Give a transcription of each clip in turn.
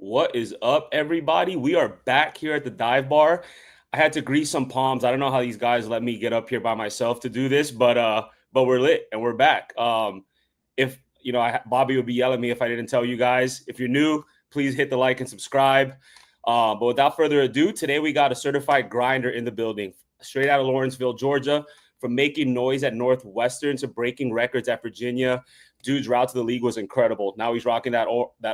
What is up, everybody? We are back here at the dive bar. I had to grease some palms. I don't know how these guys let me get up here by myself to do this, but we're lit and we're back. If you know, Bobby would be yelling at me if I didn't tell you guys. If you're new, please hit the like and subscribe. But without further ado, today we got a certified grinder in the building, straight out of Lawrenceville, Georgia. From making noise at Northwestern to breaking records at Virginia, dude's route to the league was incredible. Now he's rocking that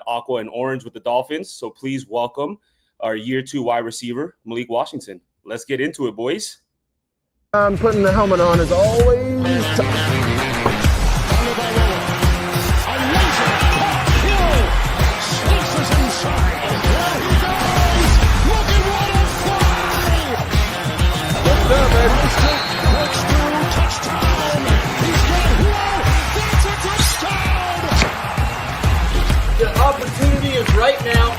aqua and orange with the Dolphins. So please welcome our year 2 wide receiver, Malik Washington. Let's get into it, boys. I'm putting the helmet on as always. The opportunity is right now.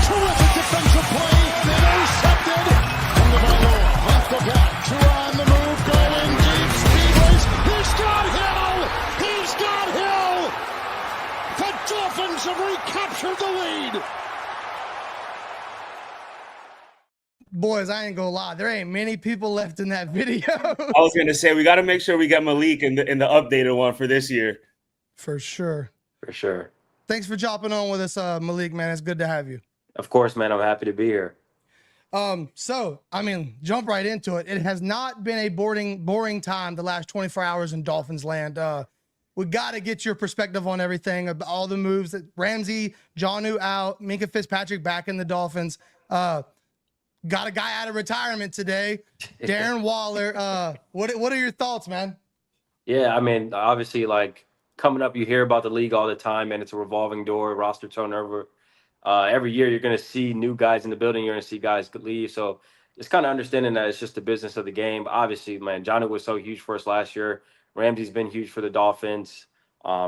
Terrific defensive play. Intercepted. Off the back. On the move. Going deep. Speed race. He's got Hill. He's got Hill. The Dolphins have recaptured the lead. Boys, I ain't gonna lie. There ain't many people left in that video. I was going to say, we got to make sure we get Malik in the updated one for this year. For sure. For sure. Thanks for jumping on with us, Malik, man. It's good to have you. Of course, man. I'm happy to be here. So, jump right into it. It has not been a boring time the last 24 hours in Dolphins land. We got to get your perspective on everything, about all the moves that Ramsey, Jonnu out, Minkah Fitzpatrick back in the Dolphins. Got a guy out of retirement today, Darren Waller. What are your thoughts, man? Yeah, obviously, coming up, you hear about the league all the time, and it's a revolving door, roster turnover. Every year, you're going to see new guys in the building. You're going to see guys leave. So it's kind of understanding that it's just the business of the game. Obviously, man, Jonnu was so huge for us last year. Ramsey's been huge for the Dolphins.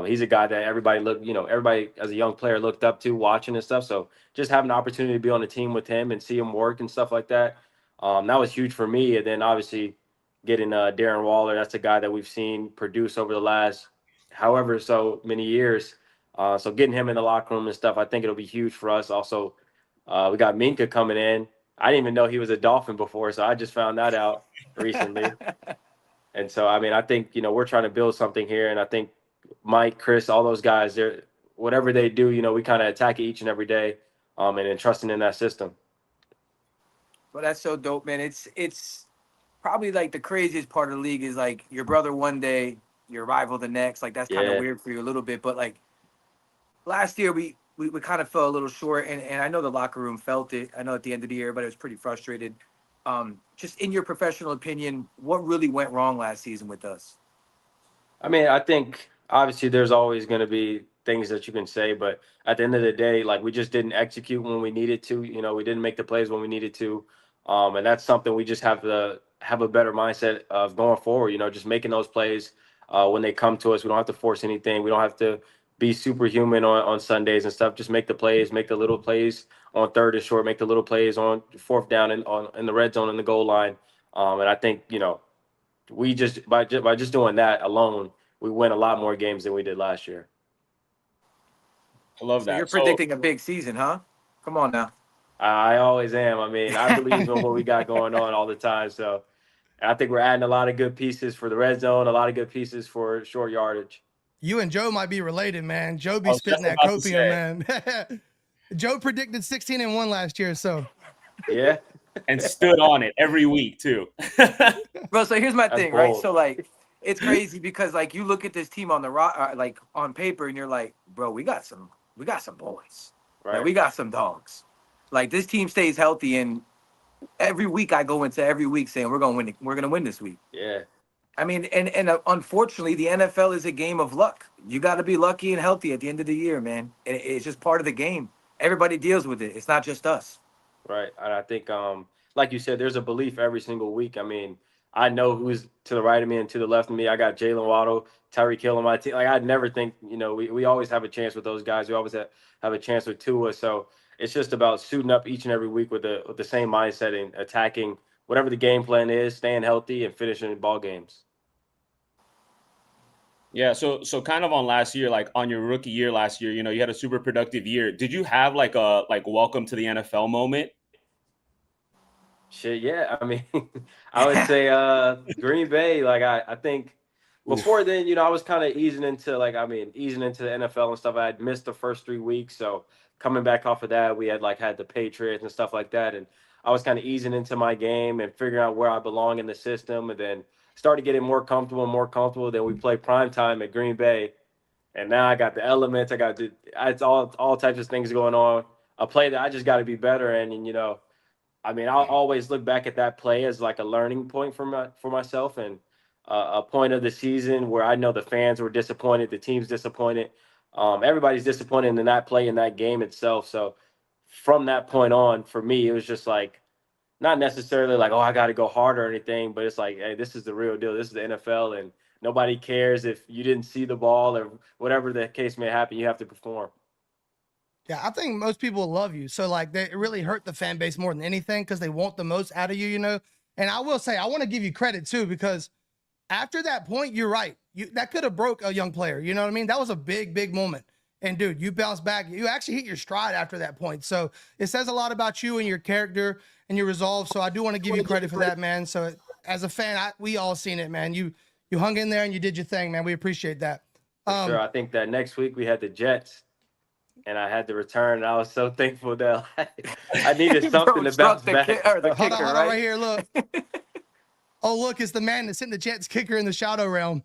He's a guy that everybody as a young player looked up to, watching and stuff. So just having the opportunity to be on the team with him and see him work and stuff like that, that was huge for me. And then obviously getting Darren Waller, that's a guy that we've seen produce over the last however so many years. So getting him in the locker room and stuff, I think it'll be huge for us. Also, we got Minkah coming in. I didn't even know he was a Dolphin before, so I just found that out recently. And so, I think, we're trying to build something here, and I think Mike, Chris, all those guys, whatever they do, we kind of attack it each and every day, and entrusting in that system. Well, that's so dope, man. It's probably like the craziest part of the league is like your brother one day, your rival the next. Like that's kind of weird for you a little bit. But like last year, we kind of fell a little short, and I know the locker room felt it. I know at the end of the year, everybody was pretty frustrated. Just in your professional opinion, what really went wrong last season with us? I think obviously there's always going to be things that you can say, but at the end of the day, we just didn't execute when we needed to. We didn't make the plays when we needed to, and that's something we just have to have a better mindset of going forward. Just making those plays when they come to us. We don't have to force anything. We don't have to be superhuman on Sundays and stuff. Just make the plays, make the little plays on third and short, make the little plays on fourth down and in the red zone and the goal line. And I think we just by just doing that alone, we win a lot more games than we did last year. I love that. So you're predicting a big season, huh? Come on now. I always am. I believe in what we got going on all the time. So I think we're adding a lot of good pieces for the red zone, a lot of good pieces for short yardage. You and Joe might be related, man. Joe be spitting that copium, man. Joe predicted 16-1 last year, so. Yeah. And stood on it every week, too. Bro, so here's my thing, bold. right? So, it's crazy because, you look at this team on the on paper, and you're like, bro, we got some boys. Right. We got some dogs. This team stays healthy, and every week I go into every week saying we're gonna win. We're gonna win this week. Yeah. And unfortunately, the NFL is a game of luck. You got to be lucky and healthy at the end of the year, man. And it's just part of the game. Everybody deals with it. It's not just us. Right. And I think, like you said, there's a belief every single week. I know who's to the right of me and to the left of me. I got Jalen Waddle, Tyreek Hill on my team. I'd never think, we always have a chance with those guys. We always have a chance with Tua. So it's just about suiting up each and every week with the same mindset and attacking whatever the game plan is, staying healthy and finishing ball games. Yeah, so kind of on last year, like on your rookie year last year, you had a super productive year. Did you have like a welcome to the NFL moment? Shit, yeah. I mean, I would say Green Bay, like I think before Oof. then, I was kind of easing into the NFL and stuff. I had missed the first 3 weeks, so coming back off of that, we had the Patriots and stuff like that, and I was kind of easing into my game and figuring out where I belong in the system, and then started getting more comfortable and more comfortable. Then we played prime time at Green Bay, and now I got the elements. It's all types of things going on. A play that I just got to be better in, and I mean, I'll always look back at that play as like a learning point for myself, and a point of the season where I know the fans were disappointed, the team's disappointed, everybody's disappointed in that play in that game itself. So from that point on, for me, it was just like not necessarily like, oh, I got to go hard or anything, but it's like, hey, this is the real deal. This is the NFL, and nobody cares if you didn't see the ball or whatever the case may happen. You have to perform. Yeah, I think most people love you. So like they really hurt the fan base more than anything because they want the most out of you. And I will say I want to give you credit too, because after that point, you're right. That could have broke a young player. You know what I mean? That was a big, big moment. And dude, you bounced back. You actually hit your stride after that point. So it says a lot about you and your character and your resolve. So I do want to give you credit for that, man. So as a fan, we all seen it, man. You hung in there and you did your thing, man. We appreciate that. For sure. I think that next week we had the Jets, and I had to return. And I was so thankful that I needed something to bounce back. The hold kicker, on, right? right here. Look. Oh, look, it's the man that's hitting the Jets kicker in the shadow realm.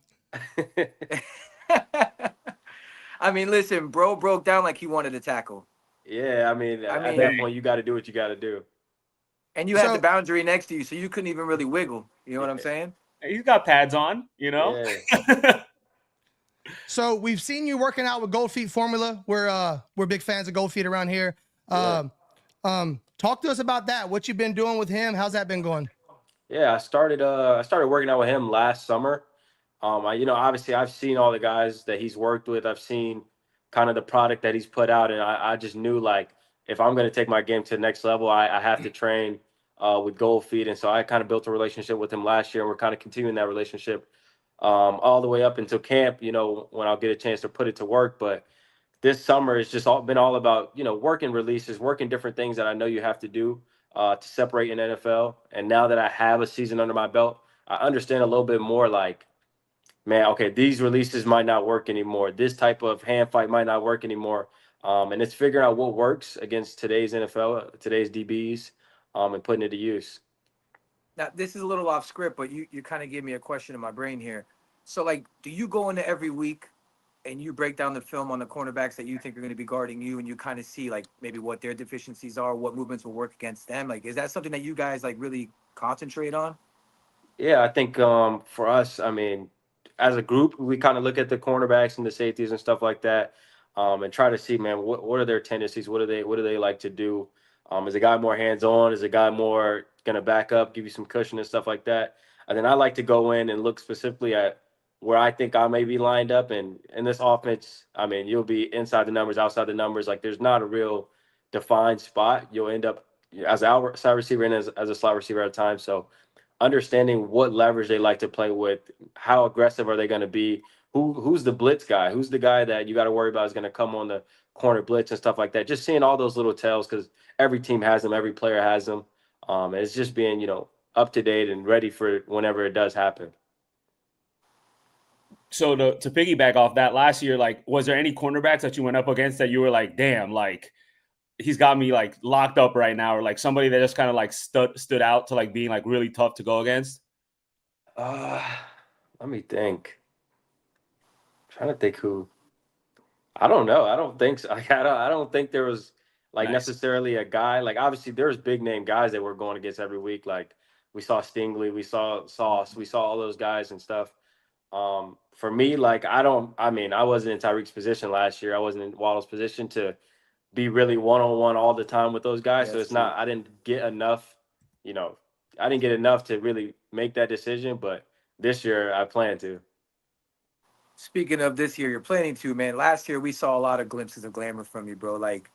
I mean, listen, bro broke down like he wanted to tackle. Yeah, I mean, at that point, you got to do what you got to do. And you had the boundary next to you, so you couldn't even really wiggle. You know what I'm saying? He's got pads on, Yeah. So we've seen you working out with Gold Feet Formula. We're big fans of Gold Feet around here. Yeah. Talk to us about that. What you've been doing with him? How's that been going? Yeah, I started working out with him last summer. Obviously I've seen all the guys that he's worked with. I've seen kind of the product that he's put out, and I just knew like if I'm going to take my game to the next level, I have to train with Gold Feet, and so I kind of built a relationship with him last year, and we're kind of continuing that relationship all the way up until camp. When I'll get a chance to put it to work, but this summer it's just been all about working releases, working different things that I know you have to do to separate in NFL. And now that I have a season under my belt, I understand a little bit more like, man, okay, these releases might not work anymore. This type of hand fight might not work anymore. And it's figuring out what works against today's NFL, today's DBs, and putting it to use. Now, this is a little off script, but you kind of gave me a question in my brain here. So, like, do you go into every week and you break down the film on the cornerbacks that you think are going to be guarding you, and you kind of see, like, maybe what their deficiencies are, what movements will work against them? Like, is that something that you guys, like, really concentrate on? Yeah, I think for us, I mean, as a group, we kind of look at the cornerbacks and the safeties and stuff like that, and try to see, man, what are their tendencies? What do they like to do? Is a guy more hands-on? Is a guy more going to back up, give you some cushion and stuff like that? And then I like to go in and look specifically at where I think I may be lined up. And in this offense, I mean, you'll be inside the numbers, outside the numbers. Like there's not a real defined spot. You'll end up as an outside receiver and as a slot receiver at a time. So understanding what leverage they like to play with, how aggressive are they going to be, who's the blitz guy, who's the guy that you got to worry about is going to come on the corner blitz and stuff like that. Just seeing all those little tells, because every team has them, every player has them. It's just being, up to date and ready for whenever it does happen. So to piggyback off that, last year, like, was there any cornerbacks that you went up against that you were like, damn, like he's got me like locked up right now, or like somebody that just kind of like stood out to like being like really tough to go against? Let me think. I'm trying to think who. I don't know. I don't think so. I don't think there was like necessarily a guy. Like obviously there's big name guys that we're going against every week. Like we saw Stingley, we saw Sauce, we saw all those guys and stuff. For me, like I wasn't in Tyreek's position last year. I wasn't in Waddle's position to be really one-on-one all the time with those guys. Yeah, so it's true. not, I didn't get enough to really make that decision, but this year I plan to. Speaking of this year, you're planning to, man. Last year, we saw a lot of glimpses of glamour from you, bro. Like,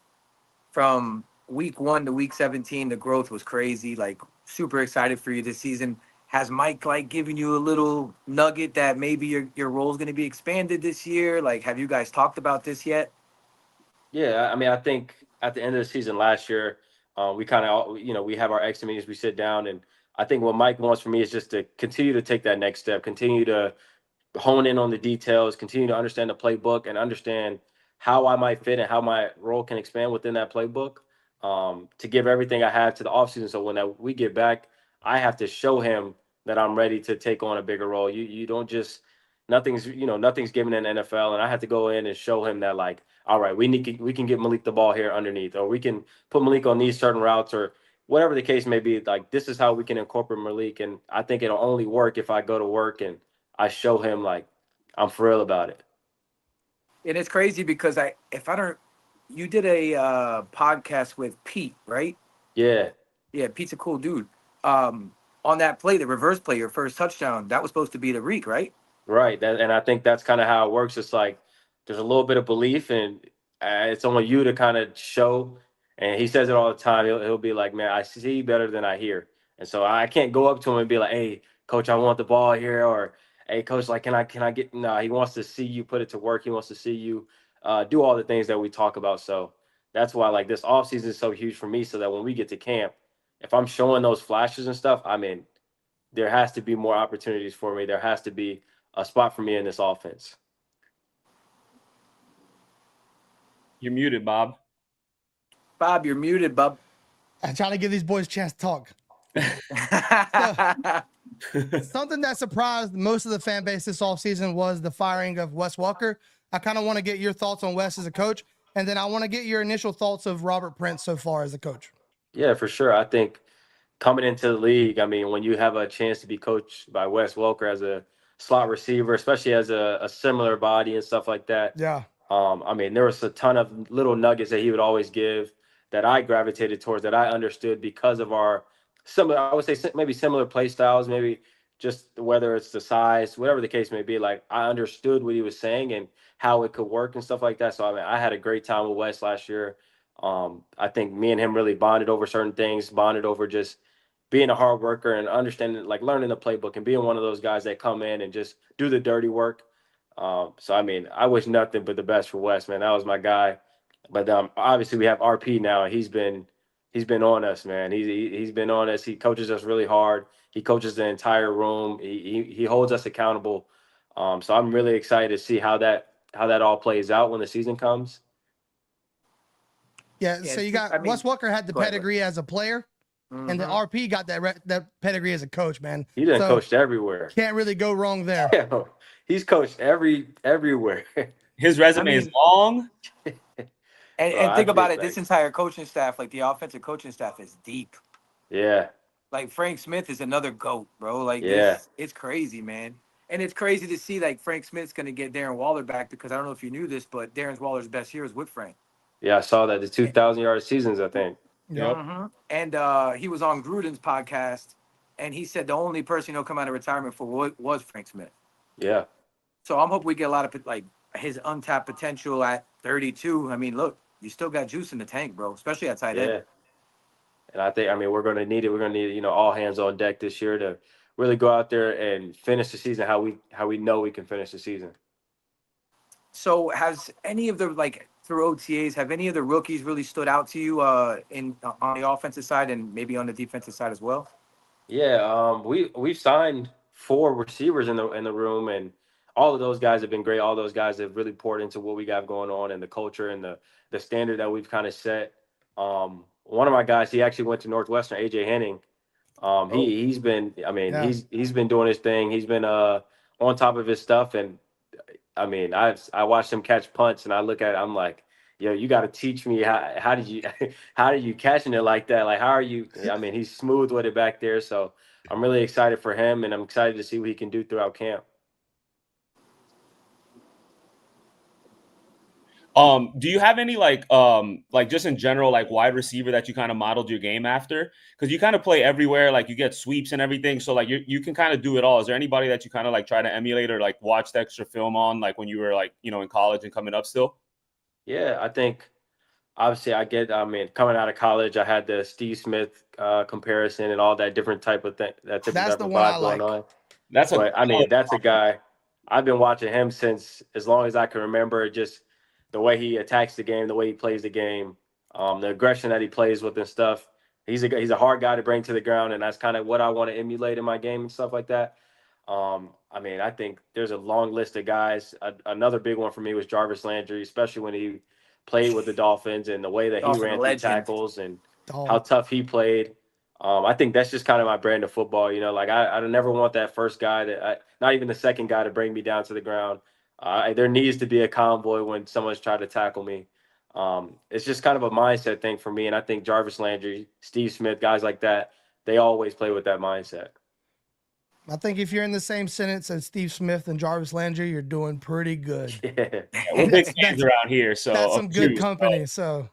from week 1 to week 17, the growth was crazy. Like, super excited for you this season. has Mike like given you a little nugget that maybe your role is going to be expanded this year? Like, have you guys talked about this yet? Yeah, I mean, I think at the end of the season last year, we kind of, we have our exit meetings, we sit down, and I think what Mike wants from me is just to continue to take that next step, continue to hone in on the details, continue to understand the playbook, and understand how I might fit and how my role can expand within that playbook. To give everything I have to the offseason, so when we get back, I have to show him that I'm ready to take on a bigger role. You don't just nothing's given in the NFL, and I have to go in and show him that, like, all right, we can get Malik the ball here underneath, or we can put Malik on these certain routes, or whatever the case may be. Like, this is how we can incorporate Malik, and I think it'll only work if I go to work and I show him like I'm for real about it. And it's crazy because you did a podcast with Pete, right? Yeah. Yeah, Pete's a cool dude. On that play, the reverse play, your first touchdown, that was supposed to be the Reek, right? Right. And I think that's kind of how it works. It's like there's a little bit of belief, and it's on you to kind of show. And he says it all the time. He'll be like, man, I see better than I hear. And so I can't go up to him and be like, hey, coach, I want the ball here, or hey, coach, like, can I get? No, he wants to see you put it to work. He wants to see you do all the things that we talk about. So that's why, like, this offseason is so huge for me, so that when we get to camp, if I'm showing those flashes and stuff, I mean, there has to be more opportunities for me. There has to be a spot for me in this offense. You're muted, Bob. Bob, you're muted, Bob. I'm trying to give these boys a chance to talk. Something that surprised most of the fan base this offseason was the firing of Wes Welker. I kind of want to get your thoughts on Wes as a coach, and then I want to get your initial thoughts of Robert Prince so far as a coach. Yeah, for sure. I think coming into the league, I mean, when you have a chance to be coached by Wes Welker as a slot receiver, especially as a similar body and stuff like that. Yeah. I mean, there was a ton of little nuggets that he would always give that I gravitated towards, that I understood because of our similar, I would say maybe similar play styles, maybe just whether it's the size, whatever the case may be. Like, I understood what he was saying and how it could work and stuff like that. So, I mean, I had a great time with Wes last year. I think me and him really bonded over certain things, bonded over just being a hard worker and understanding, like, learning the playbook and being one of those guys that come in and just do the dirty work. So, I mean, I wish nothing but the best for Wes, man. That was my guy. But obviously we have RP now, and he's been on us, man. He's been on us. He coaches us really hard. He coaches the entire room. He holds us accountable. So I'm really excited to see how that all plays out when the season comes. Yeah, so you got Wes Welker had the pedigree as a player, and the RP got that pedigree as a coach, man. He done coached everywhere. Can't really go wrong there. Yeah, he's coached everywhere. His resume is long. And think about it, this entire coaching staff, like the offensive coaching staff, is deep. Yeah. Like, Frank Smith is another GOAT, bro. Like, it's crazy, man. And it's crazy to see, like, Frank Smith's going to get Darren Waller back, because I don't know if you knew this, but Darren Waller's best year is with Frank. Yeah, I saw that. The 2,000-yard seasons, I think. Yep. Mm-hmm. And he was on Gruden's podcast, and he said the only person he'll come out of retirement for was Frank Smith. Yeah. So I'm hoping we get a lot of, like, his untapped potential at 32. I mean, look, you still got juice in the tank, bro, especially at tight end. Yeah. And I think, I mean, we're going to need it. We're going to need, all hands on deck this year to really go out there and finish the season how we know we can finish the season. So has any of the, like, through OTAs, have any of the rookies really stood out to you on the offensive side and maybe on the defensive side as well? Yeah, we've signed 4 receivers in the room, and all of those guys have been great. All those guys have really poured into what we got going on and the culture and the standard that we've kind of set. One of my guys, he actually went to Northwestern, AJ Henning. He's been, I mean, Yeah. he's been doing his thing. He's been on top of his stuff, and I mean, I watched him catch punts, and I look at it, I'm like, yo, you got to teach me how did you catching it like that? Like, how are you? I mean, he's smooth with it back there, so I'm really excited for him, and I'm excited to see what he can do throughout camp. Do you have any like just in general, like, wide receiver that you kind of modeled your game after? Because you kind of play everywhere, like you get sweeps and everything. So like you can kind of do it all. Is there anybody that you kind of like try to emulate or like watch the extra film on, like when you were like, in college and coming up still? Yeah, I think obviously I mean, coming out of college, I had the Steve Smith comparison and all that different type of thing, that typical That's type the of one I vibe going like. on. That's a But I mean, that's a guy I've been watching him since as long as I can remember. Just the way he attacks the game, the way he plays the game, the aggression that he plays with and stuff. He's a hard guy to bring to the ground, and that's kind of what I want to emulate in my game and stuff like that. I mean, I think there's a long list of guys. Another big one for me was Jarvis Landry, especially when he played with the Dolphins and the way that he Dolphin ran through legend. tackles and how Dog. tough he played. I think that's just kind of my brand of football. You know, like I never want that first guy not even the second guy to bring me down to the ground. There needs to be a convoy when someone's trying to tackle me. It's just kind of a mindset thing for me. And I think Jarvis Landry, Steve Smith, guys like that, they always play with that mindset. I think if you're in the same sentence as Steve Smith and Jarvis Landry, you're doing pretty good. Yeah. we're big fans around here. So That's some good shoot, company. So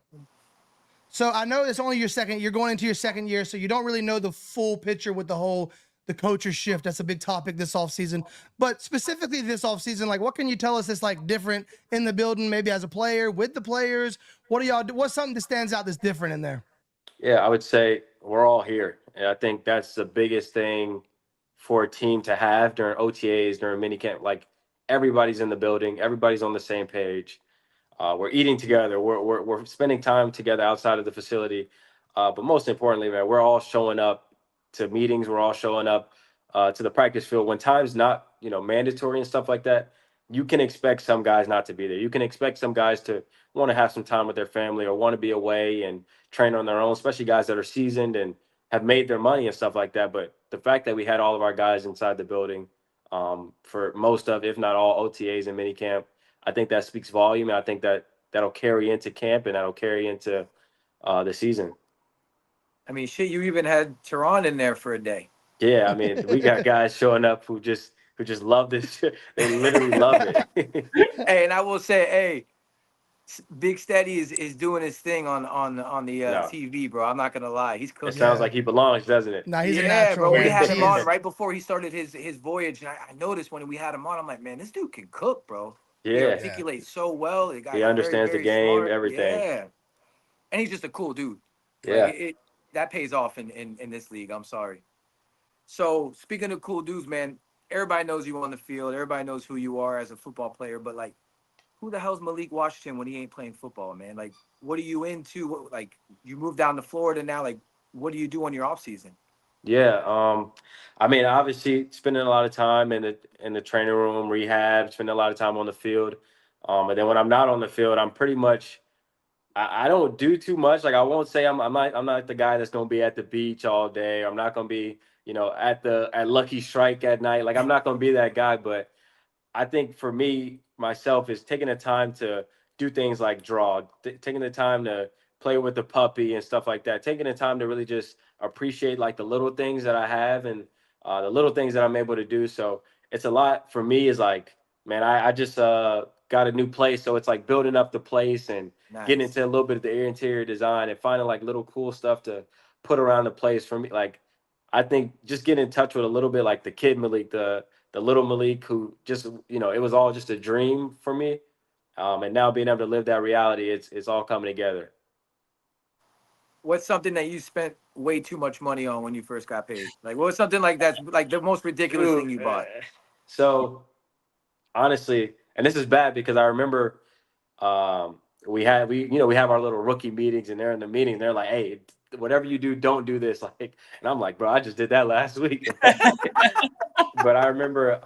I know it's only you're going into your second year, so you don't really know the full picture with the coaches shift. That's a big topic this offseason. But specifically this offseason, like what can you tell us that's like different in the building, maybe as a player, with the players? What do y'all do? What's something that stands out that's different in there? Yeah, I would say we're all here. And I think that's the biggest thing for a team to have during OTAs, during minicamp. Like everybody's in the building, everybody's on the same page. We're eating together. We're spending time together outside of the facility. But most importantly, man, we're all showing up to meetings. We're all showing up to the practice field when time's not, mandatory and stuff like that. You can expect some guys not to be there. You can expect some guys to want to have some time with their family or want to be away and train on their own, especially guys that are seasoned and have made their money and stuff like that. But the fact that we had all of our guys inside the building for most of, if not all, OTAs and minicamp, I think that speaks volume. And I think that'll carry into camp and that'll carry into the season. I mean, shit, you even had Tehran in there for a day. Yeah, I mean, we got guys showing up who just love this shit. They literally love it. Hey, and I will say, Big Steady is doing his thing on the TV, bro. I'm not gonna lie, he's It cooking. sounds like he belongs, doesn't it? Nah, he's a Yeah, natural. bro. We man. had him on Jesus. right before he started his voyage, and I noticed when we had him on, I'm like, man, this dude can cook, bro. He Yeah, articulates so well. The guy's he understands very, the very game, smart. everything. Yeah, and he's just a cool dude. Yeah. Like, that pays off in this league. I'm sorry. So speaking of cool dudes, man, everybody knows you on the field. Everybody knows who you are as a football player. But like, who the hell's Malik Washington when he ain't playing football, man? Like, what are you into? Like, you moved down to Florida now. Like, what do you do on your off season? Yeah, I mean, obviously, spending a lot of time in the training room, rehab, spending a lot of time on the field, and then when I'm not on the field, I'm pretty much I don't do too much. Like I won't say I'm not the guy that's gonna be at the beach all day. I'm not gonna be at Lucky Strike at night. Like I'm not gonna be that guy. But I think for me myself is taking the time to do things like draw, taking the time to play with the puppy and stuff like that. Taking the time to really just appreciate like the little things that I have and the little things that I'm able to do. So it's a lot for me. Is like, man, I just got a new place, so it's like building up the place and getting Nice. into a little bit of the interior design and finding like little cool stuff to put around the place for me. Like I think just getting in touch with a little bit like the kid Malik, the little Malik who just it was all just a dream for me. And now being able to live that reality, it's all coming together. What's something that you spent way too much money on when you first got paid? Like, what was something like that's like the most ridiculous thing you bought? So honestly, and this is bad because I remember we have our little rookie meetings and they're in the meeting. They're like, hey, whatever you do, don't do this. Like, and I'm like, bro, I just did that last week. But I remember,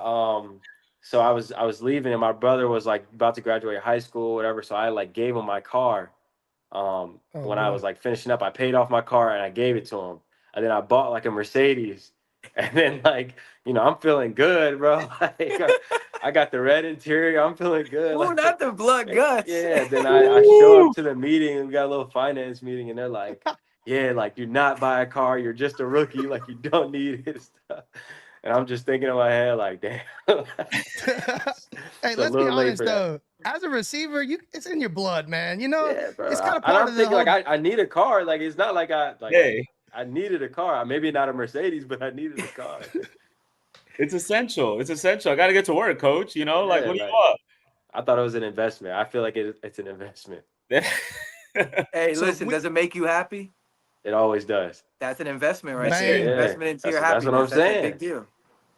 so I was leaving and my brother was like about to graduate high school, whatever. So I like gave him my car. When I was like finishing up, I paid off my car and I gave it to him. And then I bought like a Mercedes. And then like, I'm feeling good, bro. Like, I got the red interior. I'm feeling good. Oh, Like, not the blood guts. yeah. Then I show up to the meeting and we got a little finance meeting and they're like, yeah, like do not buy a car. You're just a rookie. Like you don't need it stuff. And I'm just thinking in my head, like, damn. Hey, let's be honest though. As a receiver, it's in your blood, man. Yeah, bro. It's kind of I'm part of the thinking whole. like I need a car. Like it's not like Hey, I needed a car. Maybe not a Mercedes, but I needed a car. it's essential. It's essential. I got to get to work, coach. Like, Yeah, what do you right. want? I thought it was an investment. I feel like it's an investment. Hey, So listen, does it make you happy? It always does. That's an investment right Man. there. Yeah, Investment into your that's what I'm happiness. That's a saying. big deal.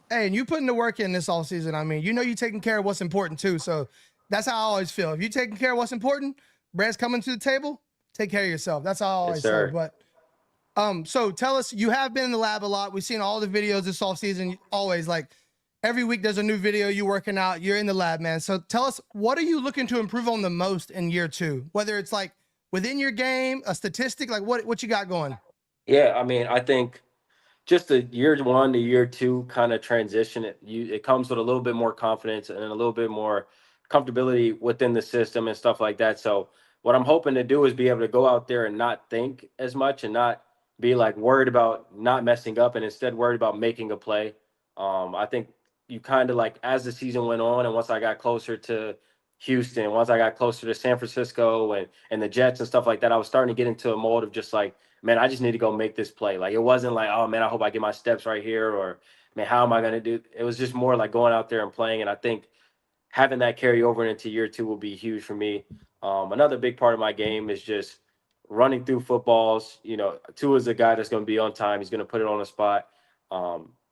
Hey, and you putting the work in this all season. I mean, you know, you taking care of what's important too. So that's how I always feel. If you taking care of what's important, Brad's coming to the table. Take care of yourself. That's how I always say. sir. But so tell us, you have been in the lab a lot. We've seen all the videos this off season. Always, like, every week there's a new video. You working out. You're in the lab, man. So tell us, what are you looking to improve on the most in year 2? Whether it's like within your game, a statistic, like what you got going? Yeah, I mean, I think just the year 1 to year 2 kind of transition, it comes with a little bit more confidence and a little bit more comfortability within the system and stuff like that. So what I'm hoping to do is be able to go out there and not think as much and not be like worried about not messing up and instead worried about making a play. I think you kind of like, as the season went on and once I got closer to Houston, once I got closer to San Francisco and the Jets and stuff like that, I was starting to get into a mold of just like, man, I just need to go make this play. Like, it wasn't like, oh man, I hope I get my steps right here, or man, how am I going to do? It was just more like going out there and playing. And I think having that carry over into year 2 will be huge for me. Another big part of my game is just running through footballs. You know, Tua is a guy that's going to be on time. He's going to put it on the spot.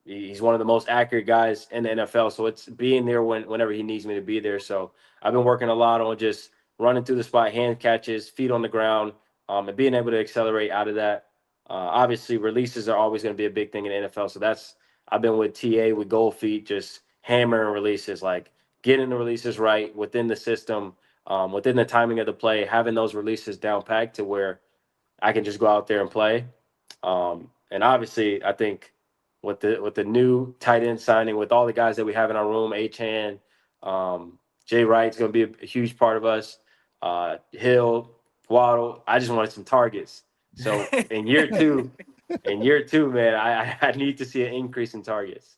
He's one of the most accurate guys in the NFL. So it's being there whenever he needs me to be there. So I've been working a lot on just running through the spot, hand catches, feet on the ground, and being able to accelerate out of that. Obviously, releases are always going to be a big thing in the NFL. So I've been with TA with Gold Feet, just hammering releases, like getting the releases right within the system, within the timing of the play, having those releases down packed to where I can just go out there and play. And obviously, I think with the new tight end signing, with all the guys that we have in our room, Achan, Jay Wright's going to be a huge part of us. Hill, Waddle. I just wanted some targets. So in year 2, man, I need to see an increase in targets.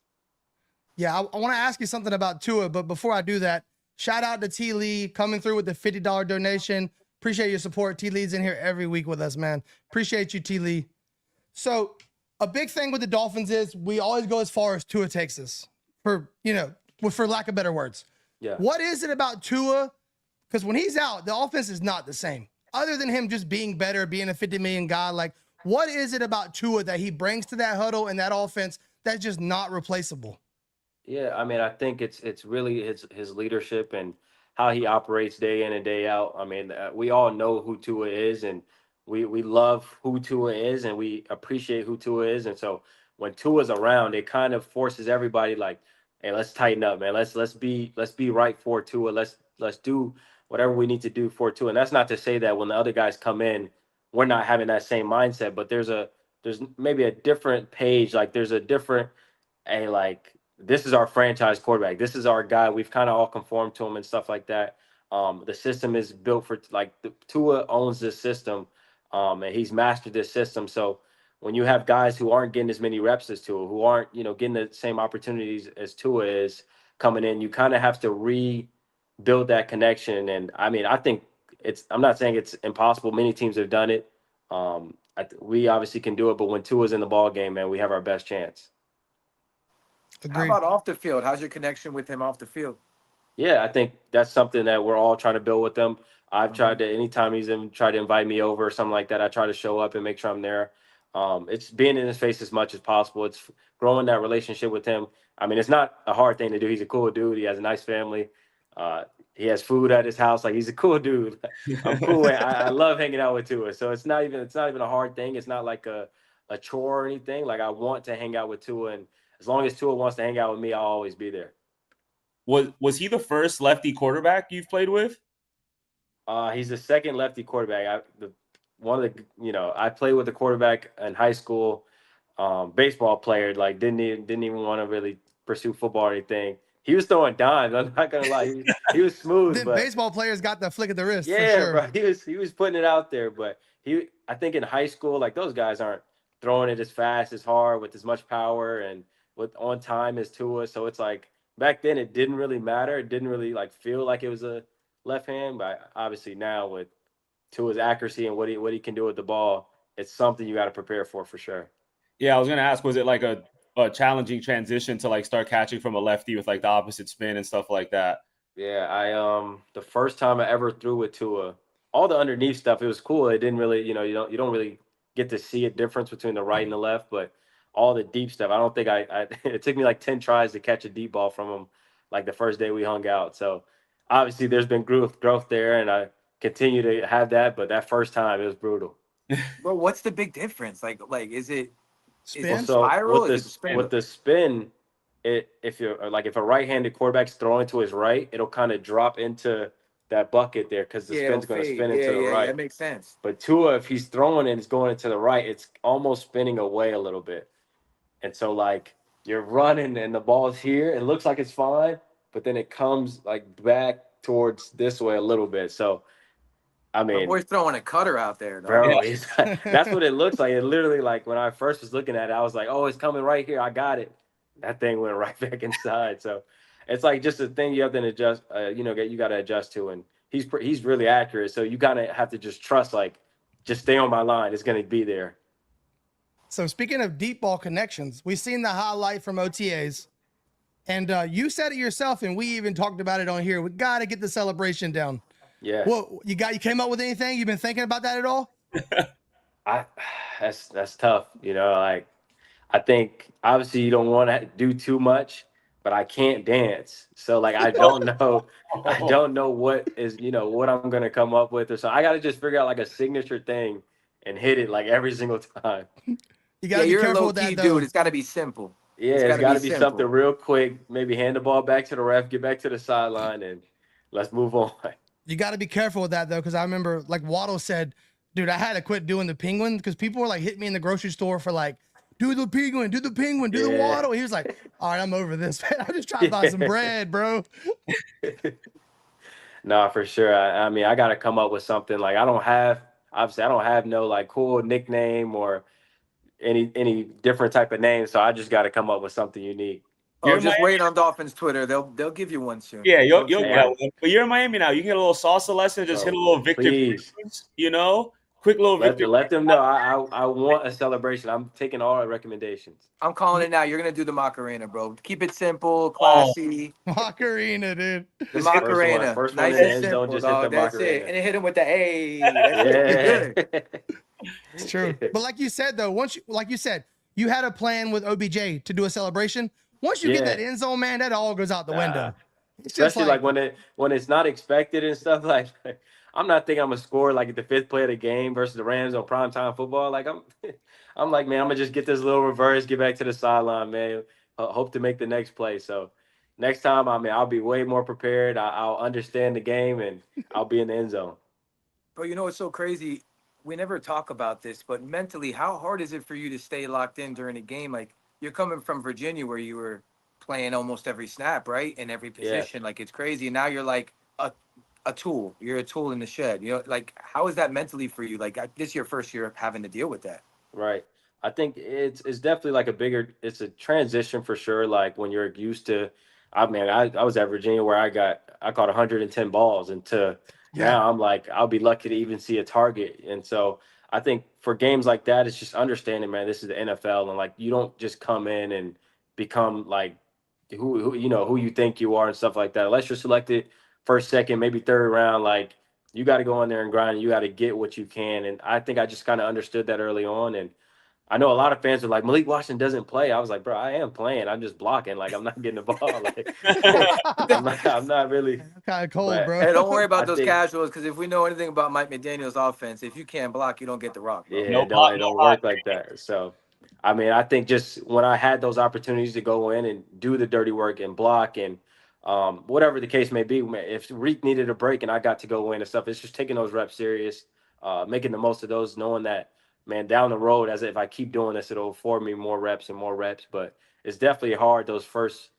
Yeah, I want to ask you something about Tua, but before I do that, shout out to T. Lee coming through with the $50 donation. Appreciate your support. T. Lee's in here every week with us, man. Appreciate you, T. Lee. So a big thing with the Dolphins is we always go as far as Tua takes us, for lack of better words. Yeah. What is it about Tua? Because when he's out, the offense is not the same. Other than him just being better, being a 50 million guy, like, what is it about Tua that he brings to that huddle and that offense that's just not replaceable? Yeah, I mean, I think it's really his leadership and how he operates day in and day out. I mean, we all know who Tua is, and we love who Tua is, and we appreciate who Tua is. And so when Tua's around, it kind of forces everybody like, hey, let's tighten up, man. Let's be right for Tua. Let's do whatever we need to do for Tua. And that's not to say that when the other guys come in, we're not having that same mindset, but there's maybe a different page, like there's a different, hey, like, this is our franchise quarterback. This is our guy. We've kind of all conformed to him and stuff like that. The system is built for, like, Tua owns this system, and he's mastered this system. So when you have guys who aren't getting as many reps as Tua, who aren't, getting the same opportunities as Tua is coming in, you kind of have to rebuild that connection. And I mean, I think I'm not saying it's impossible. Many teams have done it. We obviously can do it, but when Tua's in the ball game, man, we have our best chance. Agreed. How about off the field? How's your connection with him off the field? Yeah, I think that's something that we're all trying to build with them. I've tried to, anytime he's tried to invite me over or something like that, I try to show up and make sure I'm there. It's being in his face as much as possible. It's growing that relationship with him. I mean, it's not a hard thing to do. He's a cool dude. He has a nice family. He has food at his house. Like, he's a cool dude. I'm cool. I love hanging out with Tua. So it's not even a hard thing. It's not like a chore or anything. Like, I want to hang out with Tua, and as long as Tua wants to hang out with me, I'll always be there. Was he the first lefty quarterback you've played with? He's the second lefty quarterback. I played with a quarterback in high school, baseball player. Like, didn't even want to really pursue football or anything. He was throwing dimes. I'm not gonna lie. He was smooth. But baseball players got the flick of the wrist. yeah, for sure. bro. He was putting it out there. But I think in high school, like, those guys aren't throwing it as fast, as hard, with as much power and with on time as Tua. So it's like, back then it didn't really matter. It didn't really like feel like it was a left hand. But obviously now with Tua's accuracy and what he can do with the ball, it's something you got to prepare for sure. Yeah, I was gonna ask, was it like a challenging transition to like start catching from a lefty with like the opposite spin and stuff like that? Yeah, the first time I ever threw with Tua, all the underneath stuff, it was cool. It didn't really, you don't really get to see a difference between the right and the left, but all the deep stuff, I don't think I it took me like 10 tries to catch a deep ball from him, like the first day we hung out. So obviously there's been growth there, and I continue to have that, but that first time it was brutal. Bro, what's the big difference? Like is it Spin? spiral? With Is it spin? the spin, if you're like, if a right-handed quarterback's throwing to his right, it'll kind of drop into that bucket there because the Yeah, spin's it'll going to fade. spin Yeah, into the yeah, right. that makes sense. But Tua, if he's throwing and it's going into the right, it's almost spinning away a little bit. And so, like, you're running and the ball's here. It looks like it's fine, but then it comes, like, back towards this way a little bit. So, I My mean, boy's throwing a cutter out there, though. bro, that's what it looks like. It literally, like, when I first was looking at it, I was like, oh, it's coming right here. I got it. That thing went right back inside. So, it's like just a thing you have to adjust, you got to adjust to. And he's really accurate. So, you kind of have to just trust, like, just stay on my line. It's going to be there. So speaking of deep ball connections, we've seen the highlight from OTAs, and you said it yourself, and we even talked about it on here. We got to get the celebration down. Yeah. Well, you came up with anything? You've been thinking about that at all? That's tough. Like, I think obviously you don't want to do too much, but I can't dance. So like, I don't know what is, what I'm going to come up with or so. I got to just figure out like a signature thing and hit it like every single time. You got to be you're a careful low with that, key though. dude. It's got to be simple. Yeah, it's got to be simple. something real quick. Maybe hand the ball back to the ref, get back to the sideline, and let's move on. You got to be careful with that, though, because I remember, like Waddle said, dude, I had to quit doing the penguin because people were like hitting me in the grocery store for like, do the penguin, do the Waddle. He was like, all right, I'm over this, man. I'm just trying to buy some bread, bro. No, for sure. I mean, I got to come up with something. Like, I don't have no like cool nickname or any different type of name. So I just got to come up with something unique. Oh, just wait on Dolphins Twitter. They'll give you one soon. Yeah, you'll get one. But you're in Miami now. You can get a little salsa lesson. Just hit a little victory. Quick little victory. Let them know. I want a celebration. I'm taking all the recommendations. I'm calling it now. You're gonna do the Macarena, bro. Keep it simple, classy. Macarena, dude. The Macarena. First one nice in the and end simple, zone, just dog. hit the That's Macarena. it. And then hit him with the A. Yeah. It's true. But like you said, though, you had a plan with OBJ to do a celebration. Once you get that end zone, man, that all goes out the window. It's especially like when it's not expected and stuff. Like, I'm not thinking I'm gonna score like at the 5th play of the game versus the Rams on primetime football. Like, I'm like, man, I'm gonna just get this little reverse, get back to the sideline, man. Hope to make the next play. So next time, I mean, I'll be way more prepared. I'll understand the game and I'll be in the end zone. Bro, you know what's so crazy? We never talk about this, but mentally, how hard is it for you to stay locked in during a game? Like, you're coming from Virginia where you were playing almost every snap, right? In every position. Like, it's crazy. Now you're like a tool. You're a tool in the shed. Like, how is that mentally for you? Like, this is your first year of having to deal with that. Right. I think it's definitely like it's a transition for sure. Like, when you're used to, I was at Virginia where I caught 110 balls, and now I'm like, I'll be lucky to even see a target. And so I think for games like that, it's just understanding, man, this is the NFL, and like, you don't just come in and become like who you think you are and stuff like that. Unless you're selected first, second, maybe third round, like, you got to go in there and grind. And you got to get what you can. And I think I just kind of understood that early on. And I know a lot of fans are like, Malik Washington doesn't play. I was like, bro, I am playing. I'm just blocking. Like, I'm not getting the ball. Like, I'm not really. Kind of cold, bro. Hey, don't worry about those casuals, because if we know anything about Mike McDaniel's offense, if you can't block, you don't get the rock, bro. Yeah, it don't work like that. So, I mean, I think just when I had those opportunities to go in and do the dirty work and block and whatever the case may be, if Reek needed a break and I got to go in and stuff, it's just taking those reps serious, making the most of those, knowing that, man, down the road, as if I keep doing this, it'll afford me more reps and more reps. But it's definitely hard those first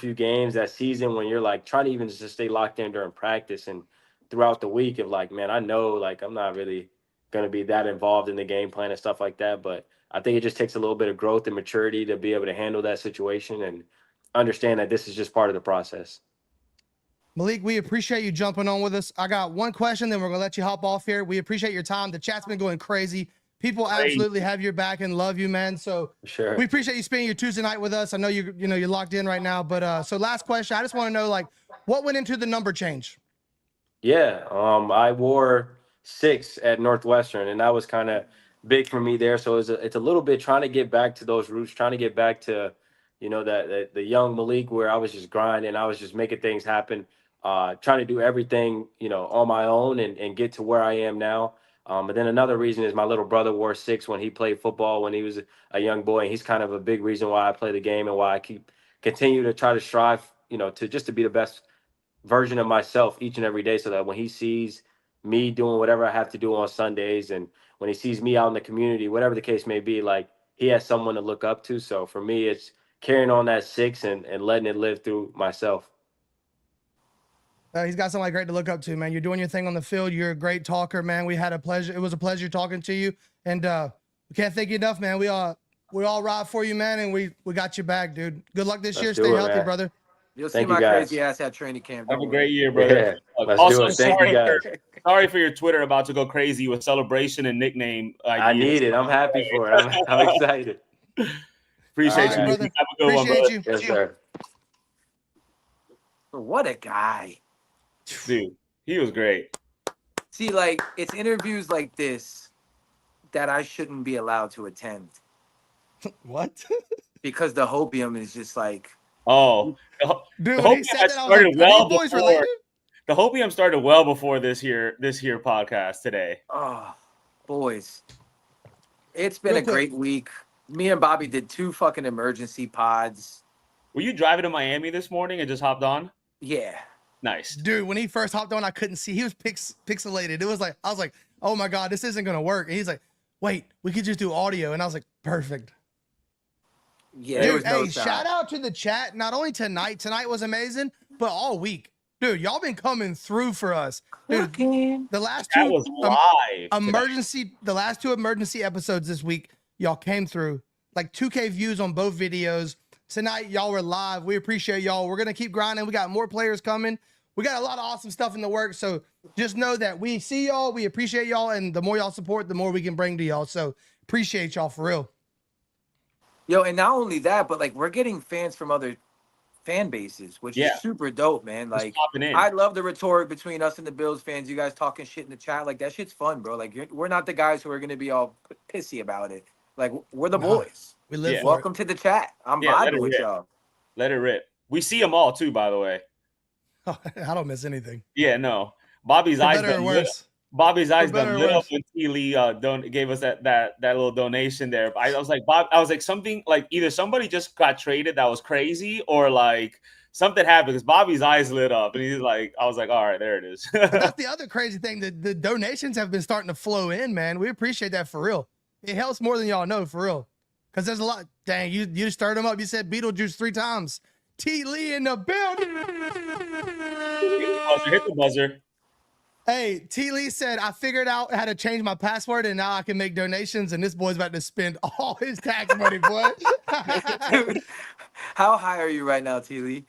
few games that season when you're like trying to even just stay locked in during practice and throughout the week of like, man, I know like I'm not really going to be that involved in the game plan and stuff like that. But I think it just takes a little bit of growth and maturity to be able to handle that situation and understand that this is just part of the process. Malik, we appreciate you jumping on with us. I got one question, then we're going to let you hop off here. We appreciate your time. The chat's been going crazy. People absolutely have your back and love you, man. So we appreciate you spending your Tuesday night with us. I know you're locked in right now, but so last question. I just want to know, like, what went into the number change? Yeah, I wore 6 at Northwestern, and that was kind of big for me there. So it's a little bit trying to get back to those roots, trying to get back to, that the young Malik where I was just grinding, I was just making things happen, trying to do everything, on my own and get to where I am now. But then another reason is my little brother wore 6 when he played football when he was a young boy, and he's kind of a big reason why I play the game and why I continue to try to strive, to be the best version of myself each and every day, so that when he sees me doing whatever I have to do on Sundays, and when he sees me out in the community, whatever the case may be, like, he has someone to look up to. So for me, it's carrying on that 6 and letting it live through myself. He's got somebody great to look up to, man. You're doing your thing on the field. You're a great talker, man. We had a pleasure. It was a pleasure talking to you, and we can't thank you enough, man. We all ride for you, man, and we got your back, dude. Good luck this year. Stay healthy, man. Brother. You'll see my crazy ass at training camp. Have a great year, brother. Yeah, let's also, do it. Thank you, guys. Sorry for your Twitter about to go crazy with celebration and nickname ideas. I need it. I'm happy for it. I'm excited. Appreciate you, brother. Have a good one, Appreciate brother. you. Yes, sir. What a guy. Dude, he was great. See, like, it's interviews like this that I shouldn't be allowed to attend What? because the hopium is just like, Oh, Dude, the when he hopium said had that, I was started like, are well these boys before. related? The hopium started well before this here podcast today. oh, boys. It's been Real a quick. great week. Me and Bobby did 2 fucking emergency pods. Were you driving to Miami this morning and just hopped on? Yeah. Nice. Dude, when he first hopped on, I couldn't see. He was pixelated. It was like, I was like, oh my God, this isn't going to work. And he's like, wait, we could just do audio. And I was like, perfect. Yeah. There Dude, was no hey, sound. shout out to the chat. Not only tonight was amazing, but all week. Dude, y'all been coming through for us. Dude, the last That 2 was live. the last 2 emergency episodes this week, y'all came through. Like 2K views on both videos. Tonight, y'all were live. We appreciate y'all. We're going to keep grinding. We got more players coming. We got a lot of awesome stuff in the works. So just know that we see y'all. We appreciate y'all. And the more y'all support, the more we can bring to y'all. So appreciate y'all for real. Yo, and not only that, but like we're getting fans from other fan bases, which is super dope, man. Just Like, popping in. I love the rhetoric between us and the Bills fans. You guys talking shit in the chat. Like, that shit's fun, bro. Like, we're not the guys who are going to be all pissy about it. Like, we're the boys. We live for Welcome to the chat. I'm let vibing it with rip. y'all. Let it rip. We see them all too, by the way. it. I don't miss anything. Yeah, no. Bobby's For eyes better or done lit. worse. Bobby's eyes better done or lit up worse. when T. Lee gave us that little donation there. I was like, Bob, I was like, something like either somebody just got traded that was crazy, or like something happened because Bobby's eyes lit up and he's like, I was like, all right, there it is. But that's the other crazy thing. The donations have been starting to flow in, man. We appreciate that for real. It helps more than y'all know, for real. Because there's a lot. Dang, you stirred them up. You said Beetlejuice 3 times. T. Lee in the building. Hit the buzzer. Hey, T. Lee said, I figured out how to change my password and now I can make donations. And this boy's about to spend all his tax money, boy. Dude, how high are you right now, T. Lee?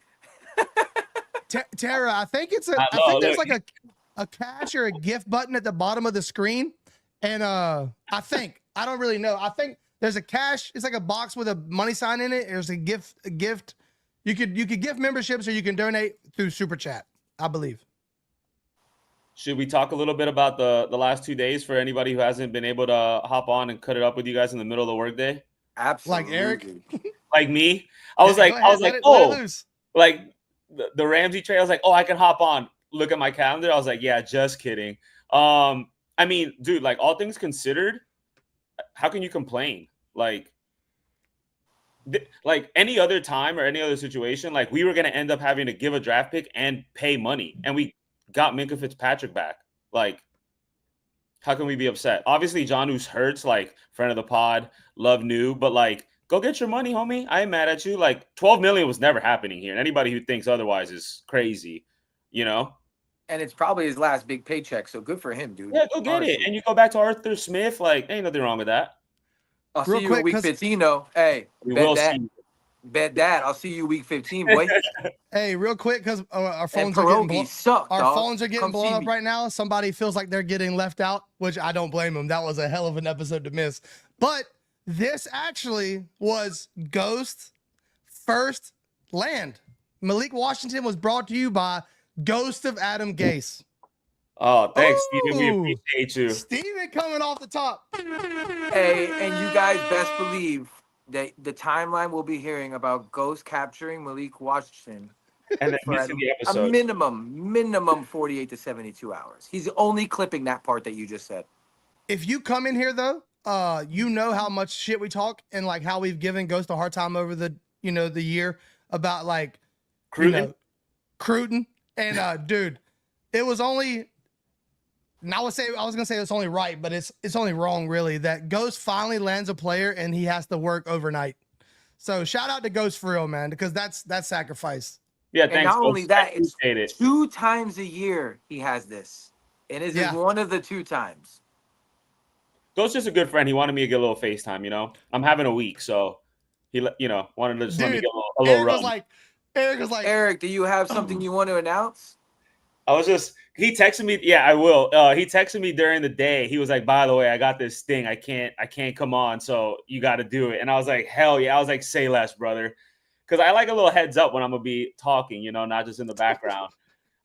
Tara, I think it's Not I low, think there's look. like a cash or a gift button at the bottom of the screen. And I don't really know. I think there's a cash. It's like a box with a money sign in it. There's a gift. You could gift memberships or you can donate through Super Chat, I believe. Should we talk a little bit about the last 2 days for anybody who hasn't been able to hop on and cut it up with you guys in the middle of the workday? Absolutely. Like Eric? Like me? I was Yeah, like, go ahead, let it oh, loose. like the Ramsey trade. I was like, oh, I can hop on. Look at my calendar. I was like, yeah, just kidding. I mean, dude, like all things considered, how can you complain? Like any other time or any other situation, like we were going to end up having to give a draft pick and pay money, and we got Minkah Fitzpatrick back. Like, how can we be upset? Obviously, Jonnu's hurts, like friend of the pod, love new, but like, go get your money, homie. I ain't mad at you. Like, 12 million was never happening here, and anybody who thinks otherwise is crazy, you know? And it's probably his last big paycheck, so good for him, dude. Yeah, go get Honestly. it. And you go back to Arthur Smith, like, ain't nothing wrong with that. I'll Real see you quick, in week 'cause- 15, though. Hey, We bet will that. see. Bet that. I'll see you week 15, boy. Hey, real quick, because our And phones are getting blown. pierogies suck, Our dog. phones are getting Come blown see up me. right now. Somebody feels like they're getting left out, which I don't blame them. That was a hell of an episode to miss. But this actually was Ghost First Land. Malik Washington was brought to you by Ghost of Adam Gase. Oh, thanks, Steven. We Ooh, appreciate you. Steven coming off the top. Hey, and you guys best believe that the timeline we'll be hearing about Ghost capturing Malik Washington And then for missing the a episode. minimum 48 to 72 hours. He's only clipping that part that you just said. If you come in here though, you know how much shit we talk and like how we've given Ghost a hard time over the year about like Cruton and dude, it was only. And I was gonna say it's only right, but it's only wrong really that Ghost finally lands a player and he has to work overnight. So shout out to Ghost for real, man, because that's sacrifice. Yeah, And thanks. not only that, it's Appreciate it. 2 times a year he has this. And this is one of the 2 times. Ghost's just a good friend. He wanted me to get a little FaceTime, you know? I'm having a week, so he wanted to just let me get a little run. Eric was like, Eric, do you have something you want to announce? He texted me. Yeah, I will. He texted me during the day. He was like, by the way, I got this thing. I can't come on. So you got to do it. And I was like, hell yeah. I was like, say less, brother. Cause I like a little heads up when I'm going to be talking, not just in the background.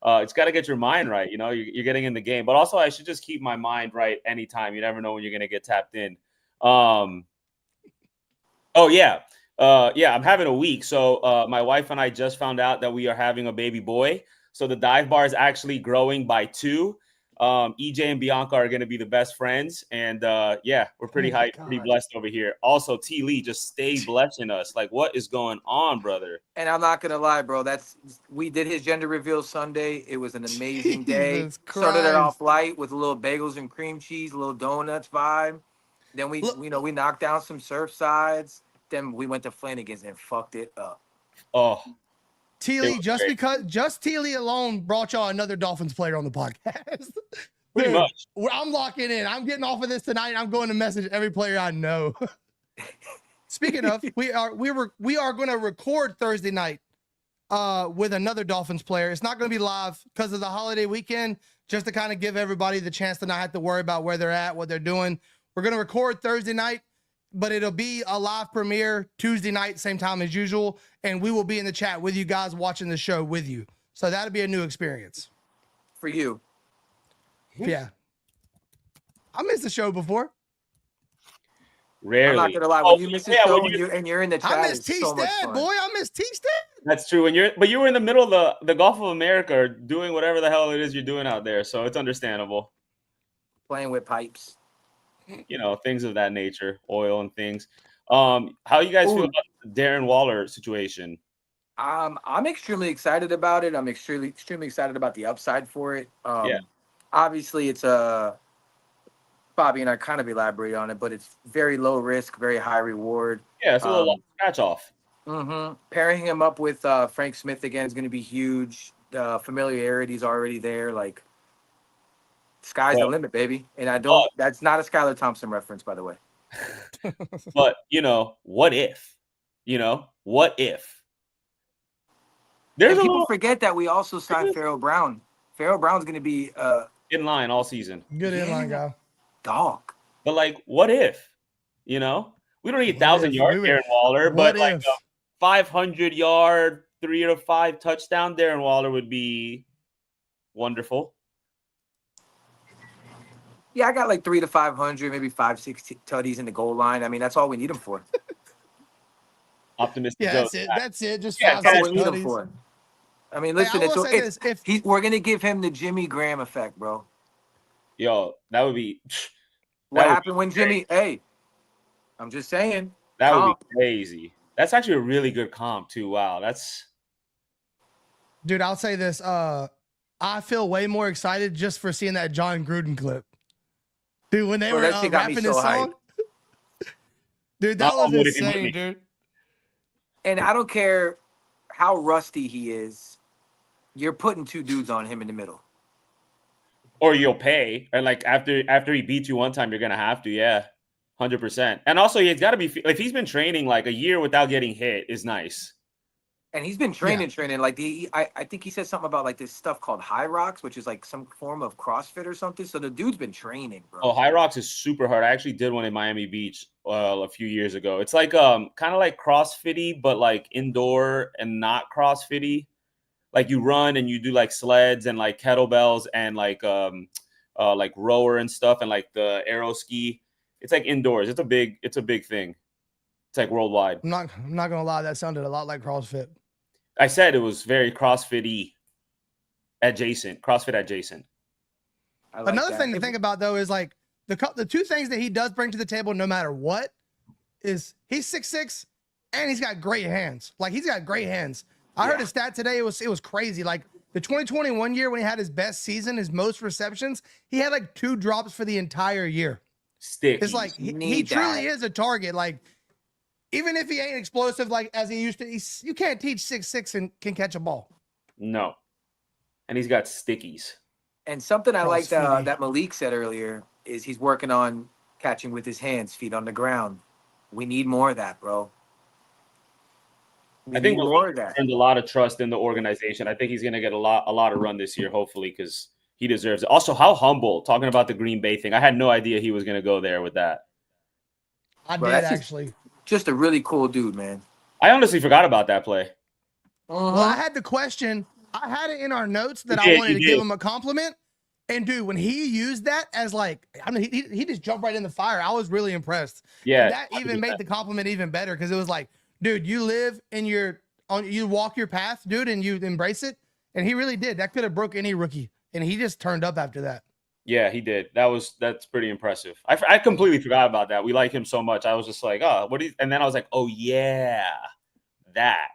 It's got to get your mind right. You're getting in the game, but also I should just keep my mind right anytime. You never know when you're going to get tapped in. Oh yeah. I'm having a week. So my wife and I just found out that we are having a baby boy. So the dive bar is actually growing by 2. EJ and Bianca are going to be the best friends. And we're pretty hyped, pretty blessed over here. Also, T. Lee, just stay blessing us. Like, what is going on, brother? And I'm not going to lie, bro. We did his gender reveal Sunday. It was an amazing day. Started it off light with a little bagels and cream cheese, a little donuts vibe. Then we knocked down some Surfsides. Then we went to Flanagan's and fucked it up. Oh, T. Lee, just T. Lee alone brought y'all another Dolphins player on the podcast. Pretty much. I'm locking in. I'm getting off of this tonight. I'm going to message every player I know. Speaking of, we are going to record Thursday night with another Dolphins player. It's not going to be live because of the holiday weekend, just to kind of give everybody the chance to not have to worry about where they're at, what they're doing. We're going to record Thursday night, but it'll be a live premiere Tuesday night, same time as usual. And we will be in the chat with you guys watching the show with you. So that'll be a new experience. For you. Yeah. I missed the show before. Rarely. I'm not going to lie. When you miss the show and you're in the chat, I miss T-Stat, boy. I miss T-Stat. That's true. But you were in the middle of the Gulf of America doing whatever the hell it is you're doing out there. So it's understandable. Playing with pipes. Things of that nature, oil and things. How you guys feel about the Darren Waller situation? I'm extremely excited about it. I'm extremely excited about the upside for it. Obviously, it's Bobby and I kind of elaborate on it, but it's very low risk, very high reward. Yeah, it's a little scratch off. Pairing him up with Frank Smith again is going to be huge. Familiarity is already there. Like, sky's the limit, baby. And that's not a Skylar Thompson reference, by the way. But, what if? What if? People forget that we also signed Pharaoh Brown. Pharaoh Brown's going to be in line all season. Good in-line guy. Dog. But, like, what if? We don't need 1,000-yard Darren Waller, but like a 500-yard, 3 to 5 touchdown Darren Waller would be wonderful. Yeah, I got like 3 to 500, maybe 5-6 tutties in the goal line. I mean, that's all we need him for. Optimistic. Yeah, that's it. Just that's all we need him for. I mean, listen, we're gonna give him the Jimmy Graham effect, bro. Yo, that would be. What happened when Jimmy? Hey, I'm just saying. That would be crazy. That's actually a really good comp too. Wow, that's. Dude, I'll say this. I feel way more excited just for seeing that John Gruden clip. Dude, when they were rapping this song. Dude, that was insane, dude. And I don't care how rusty he is. You're putting 2 dudes on him in the middle. Or you'll pay. And like after he beats you one time, you're gonna have to, yeah. 100%. And also he's gotta be if he's been training like a year without getting hit is nice. And he's been training. Like I think he said something about like this stuff called High Rocks, which is like some form of CrossFit or something. So the dude's been training, bro. Oh, High Rocks is super hard. I actually did one in Miami Beach a few years ago. It's like kind of like CrossFit-y, but like indoor and not CrossFit-y. like you run and you do like sleds and like kettlebells and like rower and stuff and like the aero ski. It's like indoors. It's a big thing. It's like worldwide. I'm not gonna lie, that sounded a lot like CrossFit. I said it was very CrossFit-y adjacent, CrossFit adjacent. I like Another that. thing to think about though is like the two things that he does bring to the table, no matter what, is he's 6'6" and he's got great hands. Like he's got great hands. I heard a stat today. It was crazy. Like the 2021 year when he had his best season, his most receptions, he had like 2 drops for the entire year. Sticky. It's like he truly is a target. Like even if he ain't explosive like as he used to, you can't teach 6'6" and can catch a ball. No. And he's got stickies. And something I liked CrossFit. that Malik said earlier is he's working on catching with his hands, feet on the ground. We need more of that, bro. I think more of that. Earned a lot of trust in the organization. I think he's going to get a lot of run this year, hopefully, because he deserves it. Also, how humble, talking about the Green Bay thing. I had no idea he was going to go there with that. I did actually. Just a really cool dude, man. I honestly forgot about that play. Well, I had the question. I had it in our notes that I wanted to give him a compliment. And dude, when he used that as like, I mean, he just jumped right in the fire. I was really impressed. Yeah. And that even made the compliment even better because it was like, dude, you live in you walk your path, dude, and you embrace it. And he really did. That could have broke any rookie. And he just turned up after that. Yeah, he did. That's pretty impressive. I completely forgot about that. We like him so much. I was just like, oh, and then I was like, oh yeah, that.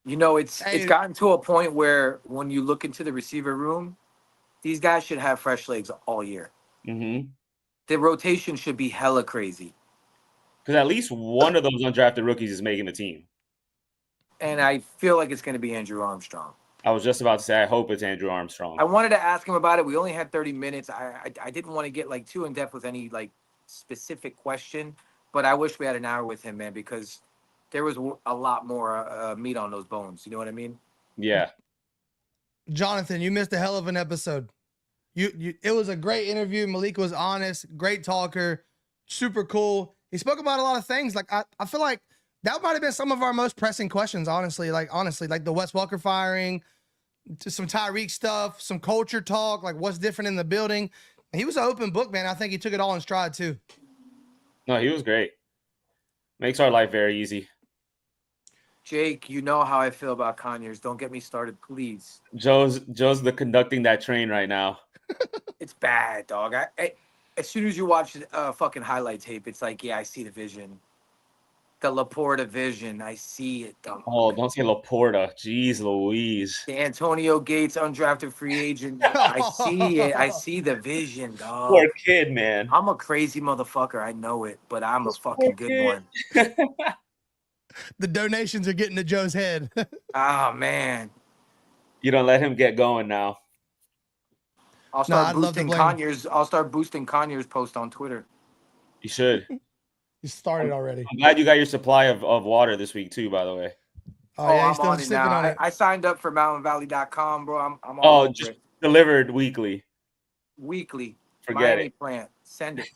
You know, it's gotten to a point where when you look into the receiver room, these guys should have fresh legs all year. Mm-hmm. The rotation should be hella crazy. Because at least one of those undrafted rookies is making the team. And I feel like it's going to be Andrew Armstrong. I was just about to say, I hope it's Andrew Armstrong. I wanted to ask him about it. We only had 30 minutes. I didn't want to get like too in depth with any like specific question, but I wish we had an hour with him, man, because there was a lot more meat on those bones. You know what I mean? Yeah. Jonathan, you missed a hell of an episode. It was a great interview. Malik was honest, great talker, super cool. He spoke about a lot of things. Like I feel like that might have been some of our most pressing questions, honestly. Like the Wes Welker firing, to some Tyreek stuff, some culture talk, like what's different in the building. He was an open book, man. I think he took it all in stride too. No, he was great. Makes our life very easy. Jake, you know how I feel about Conyers. Don't get me started, please. Joe's the conducting that train right now. It's bad, dog. As soon as you watch fucking highlight tape, it's like, yeah, I see the vision. The Laporta vision. I see it, dog. Oh, don't say Laporta. Jeez Louise. The Antonio Gates undrafted free agent. I see it. I see the vision, dog. Poor kid, man. I'm a crazy motherfucker. I know it, but I'm a fucking good one. The donations are getting to Joe's head. Oh, man. You don't let him get going now. I'll start boosting Conyers. I'll start boosting Conyers post on Twitter. You should. You started already. I'm glad you got your supply of water this week too, by the way. Oh, yeah, I'm on it now. I signed up for mountainvalley.com, bro. I'm all over just it. Delivered weekly. Weekly. Forget Miami it. Plant. Send it.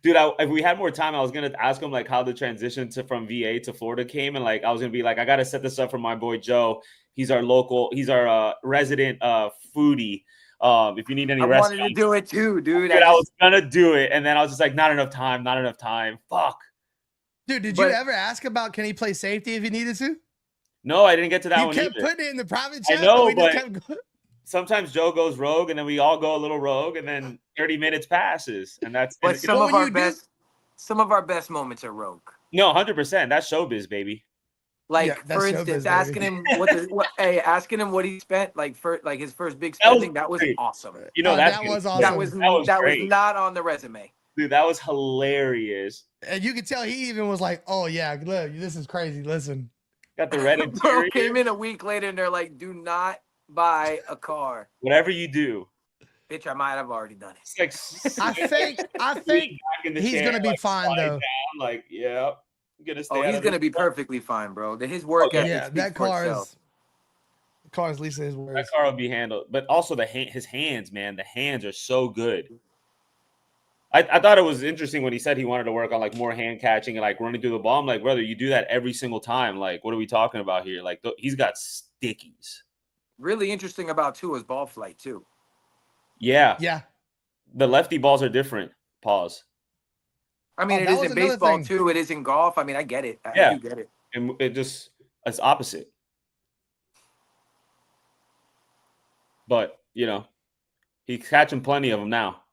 Dude, if we had more time, I was gonna ask him like how the transition from VA to Florida came, and like I was gonna be like, I gotta set this up for my boy Joe. He's our resident foodie. If you need any restaurants, I wanted to do it too, dude. I was gonna do it, and then I was just like, not enough time. Fuck. Dude, did you ever ask about can he play safety if he needed to? No, I didn't get to that one. You kept putting it in the private chat. I know, but sometimes Joe goes rogue, and then we all go a little rogue, and then 30 minutes passes, and that's. But some of our best moments are rogue. No, 100%. That's showbiz, baby. Like for instance, asking him asking him what he spent like his first big spending. That was awesome. You know that was awesome. That was not on the resume. Dude, that was hilarious. And you could tell he even was like, "Oh yeah, look, this is crazy. Listen." Got the red interior. Bro came in a week later and they're like, "Do not buy a car. Whatever you do." Bitch, I might have already done it. It's like, I think he's gonna be fine though. Down, like, yeah, I'm gonna stay. Oh, he's gonna be perfectly fine, bro. His work ethic. Yeah, that car is. The car is Lisa his words. That car will be handled, but also his hands, man. The hands are so good. I thought it was interesting when he said he wanted to work on like more hand catching and like running through the ball. I'm like, brother, you do that every single time. Like, what are we talking about here? Like, he's got dickies. Really interesting about Tua's ball flight too. Yeah. Yeah. The lefty balls are different. Pause. I mean, it that is was in another baseball thing. too. It is in golf. I mean, I get it. I Yeah. do get it. And it's opposite. But, he's catching plenty of them now.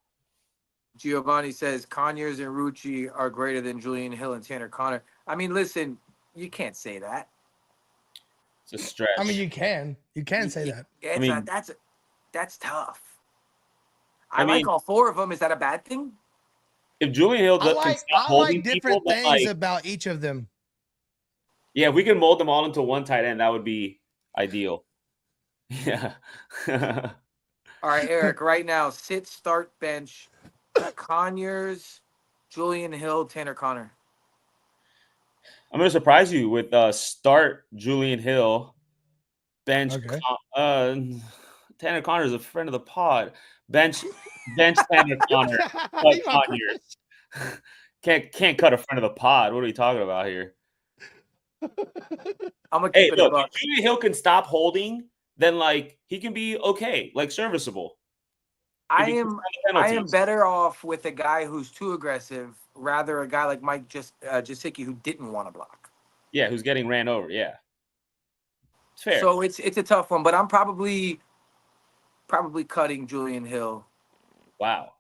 Giovanni says Conyers and Rucci are greater than Julian Hill and Tanner Connor. I mean, listen, you can't say that. It's a stretch. I mean, you can say that. That's tough. I like mean, all four of them. Is that a bad thing? If Julian Hill can stop holding different people, things about each of them. Yeah, if we can mold them all into one tight end, that would be ideal. Yeah. All right, Eric, right now, sit, start, bench, Conyers, Julian Hill, Tanner Connor. I'm going to surprise you with start Julian Hill, bench Tanner Connor is a friend of the pod. Bench Tanner Connor, but Conyers. Can't cut a friend of the pod. What are we talking about here? I'm gonna keep it a buck. If Julian Hill can stop holding, then he can be okay, serviceable. I am better off with a guy who's too aggressive, rather a guy like Mike Gesicki who didn't want to block. Yeah, who's getting ran over. Yeah, it's fair. So it's a tough one, but I'm probably cutting Julian Hill. Wow.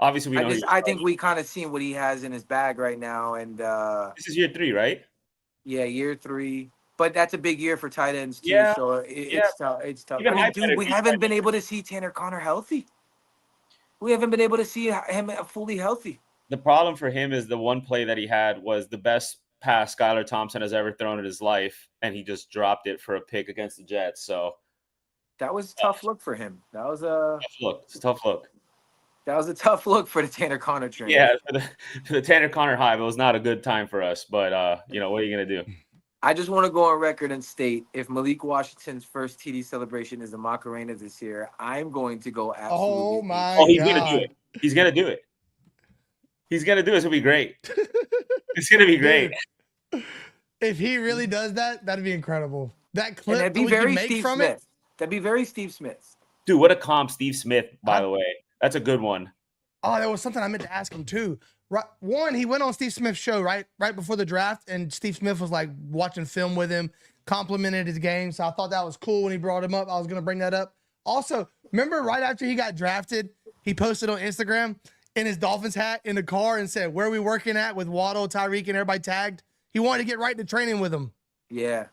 Obviously, I think we kind of seen what he has in his bag right now, and this is year 3, right? Yeah, year 3. But that's a big year for tight ends too. Yeah. So it's tough. It's tough. Even dude, we haven't been able to see Tanner Connor healthy. We haven't been able to see him fully healthy. The problem for him is the one play that he had was the best pass Skylar Thompson has ever thrown in his life, and he just dropped it for a pick against the Jets. So that was a tough look for him. That was a tough look. It's a tough look. That was a tough look for the Tanner Connor train. Yeah, for the Tanner Connor hive, it was not a good time for us. But what are you gonna do? I just want to go on record and state if Malik Washington's first TD celebration is the Macarena this year, I'm going to go absolutely. Oh my! Oh, he's gonna do it. He's gonna do it. He's gonna do it. It's gonna be great. It's gonna be great. If he really does that, that'd be incredible. That clip that'd be very Steve Smith. That'd be very Steve Smith. Dude, what a comp, Steve Smith, by the way. That's a good one. Oh, there was something I meant to ask him too. Right, one, he went on Steve Smith's show right before the draft, and Steve Smith was watching film with him, complimented his game. So I thought that was cool when he brought him up. I was gonna bring that up. Also, remember right after he got drafted, he posted on Instagram in his Dolphins hat in the car and said, "Where are we working at?" with Waddle, Tyreek, and everybody tagged. He wanted to get right into training with him. Yeah,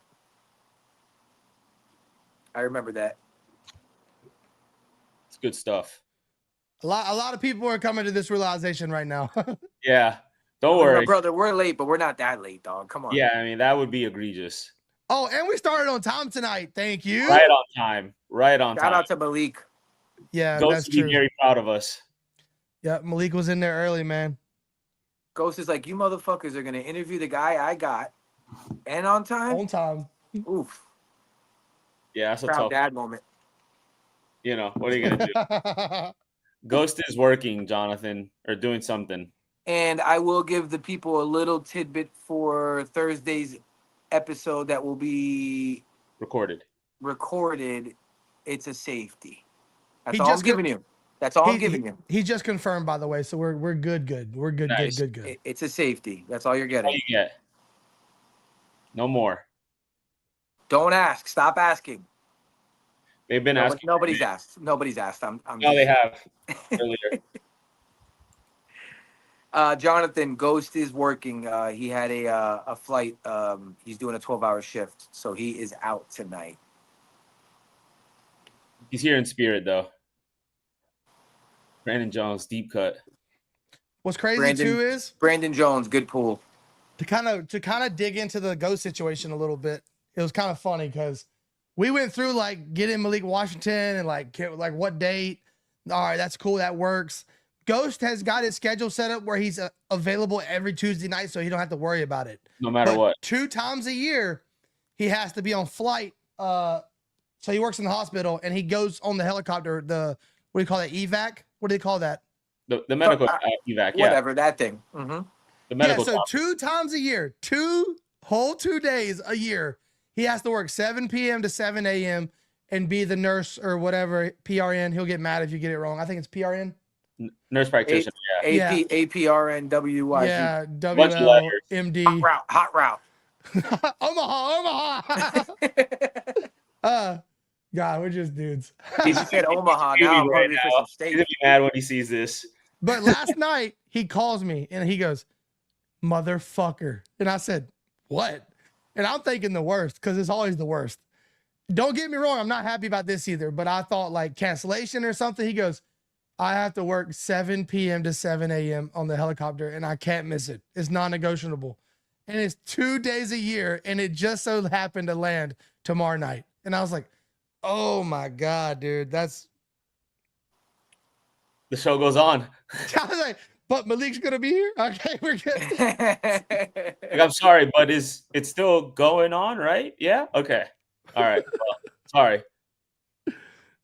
I remember that. It's good stuff. A lot of people are coming to this realization right now. Yeah. Don't worry. My brother, we're late, but we're not that late, dog. Come on. Yeah, I mean, that would be egregious. Oh, and we started on time tonight. Thank you. Right on time. Right on time. Shout out to Malik. Yeah, Ghost that's would be true. very proud of us. Yeah, Malik was in there early, man. Ghost is like, you motherfuckers are going to interview the guy I got and on time? On time. Oof. Yeah, that's a Proud tough. dad moment. What are you going to do? Ghost is working, Jonathan, or doing something. And I will give the people a little tidbit for Thursday's episode that will be Recorded. It's a safety. That's all I'm giving you. That's all I'm giving you. He just confirmed, by the way, so we're good. We're good, Nice. good. It's a safety. That's all you're That's getting. all you get. No more. Don't ask. Stop asking. They've been asking. Nobody's asked. Nobody's asked. I'm No, they have earlier. Jonathan, Ghost is working. He had a flight. He's doing a 12-hour shift, so he is out tonight. He's here in spirit, though. Brandon Jones, deep cut. What's crazy too is Brandon Jones, good pull. to kind of dig into the Ghost situation a little bit. It was kind of funny because we went through getting Malik Washington and what date. All right, that's cool. That works. Ghost has got his schedule set up where he's available every Tuesday night, so he don't have to worry about it. No matter what. 2 times a year, he has to be on flight. So he works in the hospital and he goes on the helicopter. What do you call that? Evac? What do they call that? The medical evac, yeah. Whatever, that thing. Mm-hmm. The medical so 2 times a year, 2 days a year, He has to work 7 p.m. to 7 a.m. and be the nurse or whatever, PRN. He'll get mad if you get it wrong. I think it's PRN. Nurse practitioner. Yeah. APRNWYZ. Yeah, Bunch of letters. WLMD. Hot route. Omaha. God, we're just dudes. He just said Omaha. He's Now I'm right hungry for now. some He's steak. gonna be mad when he sees this. But last night he calls me and he goes, "Motherfucker," and I said, "What?" And I'm thinking the worst because it's always the worst. Don't get me wrong, I'm not happy about this either. But I thought like cancellation or something. He goes, "I have to work 7 p.m. to 7 a.m. on the helicopter, and I can't miss it. It's non-negotiable." And it's 2 days a year, and it just so happened to land tomorrow night. And I was like, "Oh my God, dude, that's." The show goes on. I was like, "But Malik's gonna be here. Okay, we're good." Like, I'm sorry, but it's still going on, right? Yeah. Okay. All right. Well, sorry.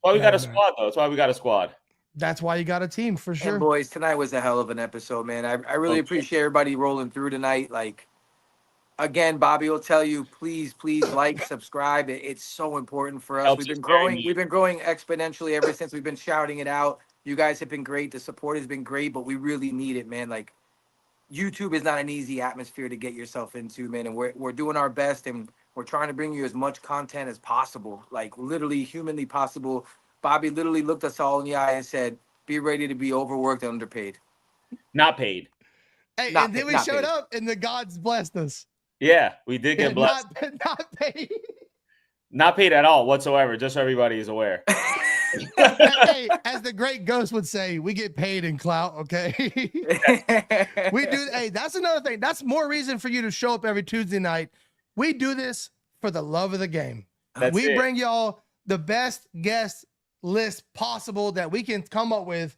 Why we got a squad though? That's why we got a squad. That's why you got a team for sure. And boys, tonight was a hell of an episode, man. I really appreciate everybody rolling through tonight. Like, again, Bobby will tell you, please like, subscribe. It's so important for us. Helps We've us been growing exponentially ever since we've been shouting it out. You guys have been great. The support has been great, but we really need it, man. Like, YouTube is not an easy atmosphere to get yourself into, man. And we're doing our best, and we're trying to bring you as much content as possible, like literally humanly possible. Bobby literally looked us all in the eye and said, "Be ready to be overworked and underpaid." Not paid. Hey, Not and then paid, we not showed paid. up, and the gods blessed us. Yeah, we did get blessed. Not paid. Not paid at all whatsoever. Just so everybody is aware. Hey, as the great Ghost would say, we get paid in clout. Okay, we do. Hey, that's another thing. That's more reason for you to show up every Tuesday night. We do this for the love of the game. We bring y'all the best guest list possible that we can come up with.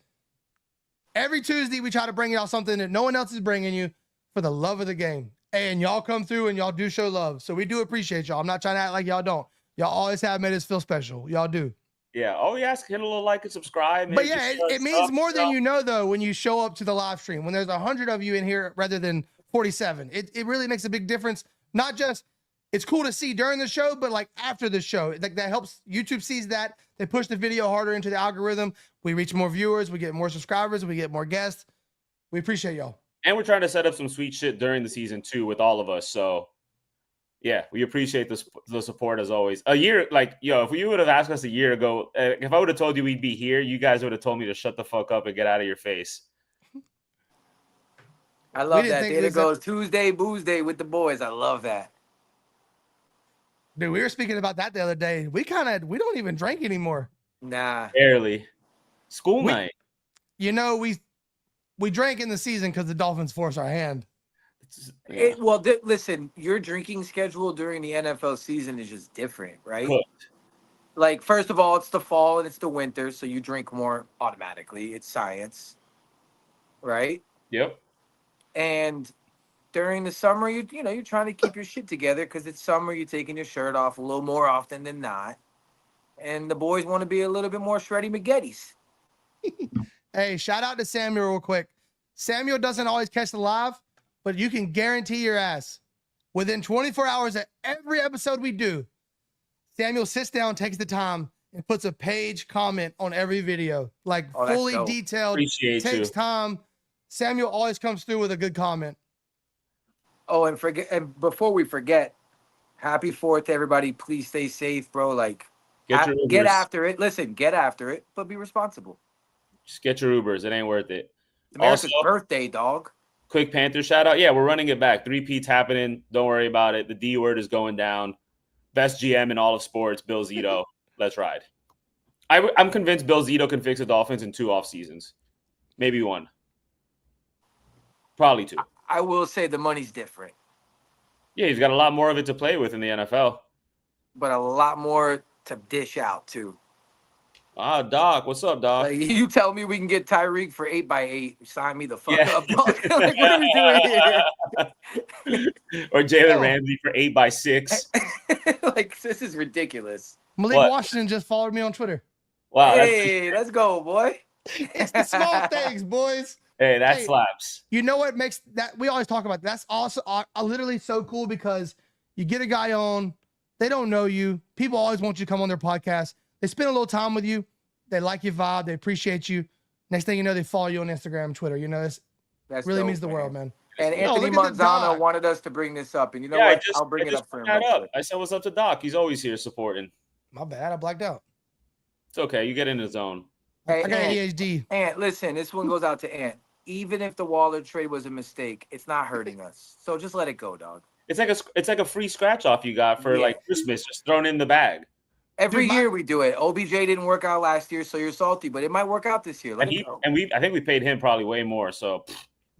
Every Tuesday, we try to bring y'all something that no one else is bringing you for the love of the game. And y'all come through and y'all do show love. So we do appreciate y'all. I'm not trying to act like y'all don't. Y'all always have made us feel special. Y'all do. Yeah. All we ask, hit a little like and subscribe. But yeah, it means more than you know, though, when you show up to the live stream. When there's 100 of you in here rather than 47, it really makes a big difference. Not just it's cool to see during the show, but like after the show, like that helps. YouTube sees that. They push the video harder into the algorithm. We reach more viewers. We get more subscribers. We get more guests. We appreciate y'all. And we're trying to set up some sweet shit during the season too with all of us. So yeah, we appreciate the support as always. A year, like, if you would have asked us a year ago, if I would have told you we'd be here, you guys would have told me to shut the fuck up and get out of your face. I love that. There it goes. Tuesday, booze day with the boys. I love that. Dude, we were speaking about that the other day. We don't even drink anymore. Nah. Barely. School night. You know, we drank in the season because the Dolphins forced our hand. Listen, your drinking schedule during the NFL season is just different, right? Cooked. Like, first of all, it's the fall and it's the winter, so you drink more automatically. It's science, right? Yep. And during the summer, you're trying to keep your shit together because it's summer. You're taking your shirt off a little more often than not. And the boys want to be a little bit more shreddy McGetties. Hey, shout out to Samuel real quick. Samuel doesn't always catch the live, but you can guarantee your ass within 24 hours of every episode we do, Samuel sits down, takes the time, and puts a page comment on every video, like fully detailed. Appreciate takes you. time. Samuel always comes through with a good comment. Oh, and before we forget, happy 4th, everybody. Please stay safe, bro. Like, get after it. Listen, get after it, but be responsible. Just get your Ubers. It ain't worth it. It's America's birthday, dog. Quick Panther shout out. Yeah, we're running it back. 3P's happening. Don't worry about it. The D word is going down. Best GM in all of sports, Bill Zito. Let's ride. I'm convinced Bill Zito can fix the Dolphins in 2 off seasons. Maybe 1. Probably 2. I will say the money's different. Yeah, he's got a lot more of it to play with in the NFL. But a lot more to dish out, too. Ah, Doc. What's up, Doc? Like, you tell me we can get Tyreek for 8x8. Sign me the fuck up, dog. Like, what are we doing here? Or Jalen Ramsey for 8x6. Like, this is ridiculous. Malik Washington just followed me on Twitter. Wow. Hey, let's go, boy. It's the small things, boys. Hey, that slaps. You know what makes that? We always talk about that. That's also literally so cool because you get a guy on They don't know you. People always want you to come on their podcast. They spend a little time with you. They like your vibe. They appreciate you. Next thing you know, they follow you on Instagram and Twitter. You know, that really dope, means the man. world, man. And No, Anthony look at the Manzano doc. wanted us to bring this up. And you know Yeah, what? I'll bring it up for him. That real up. quick. I said, what's up to Doc? He's always here supporting. My bad. I blacked out. It's okay. You get in the zone. Hey, I got ADHD. Ant, listen, this one goes out to Ant. Even if the Waller trade was a mistake, it's not hurting us. So just let it go, dog. It's like a free scratch off you got for like Christmas, just thrown in the bag. Every year we do it. OBJ didn't work out last year, so you're salty, but it might work out this year. Let it go. I think we paid him probably way more. So,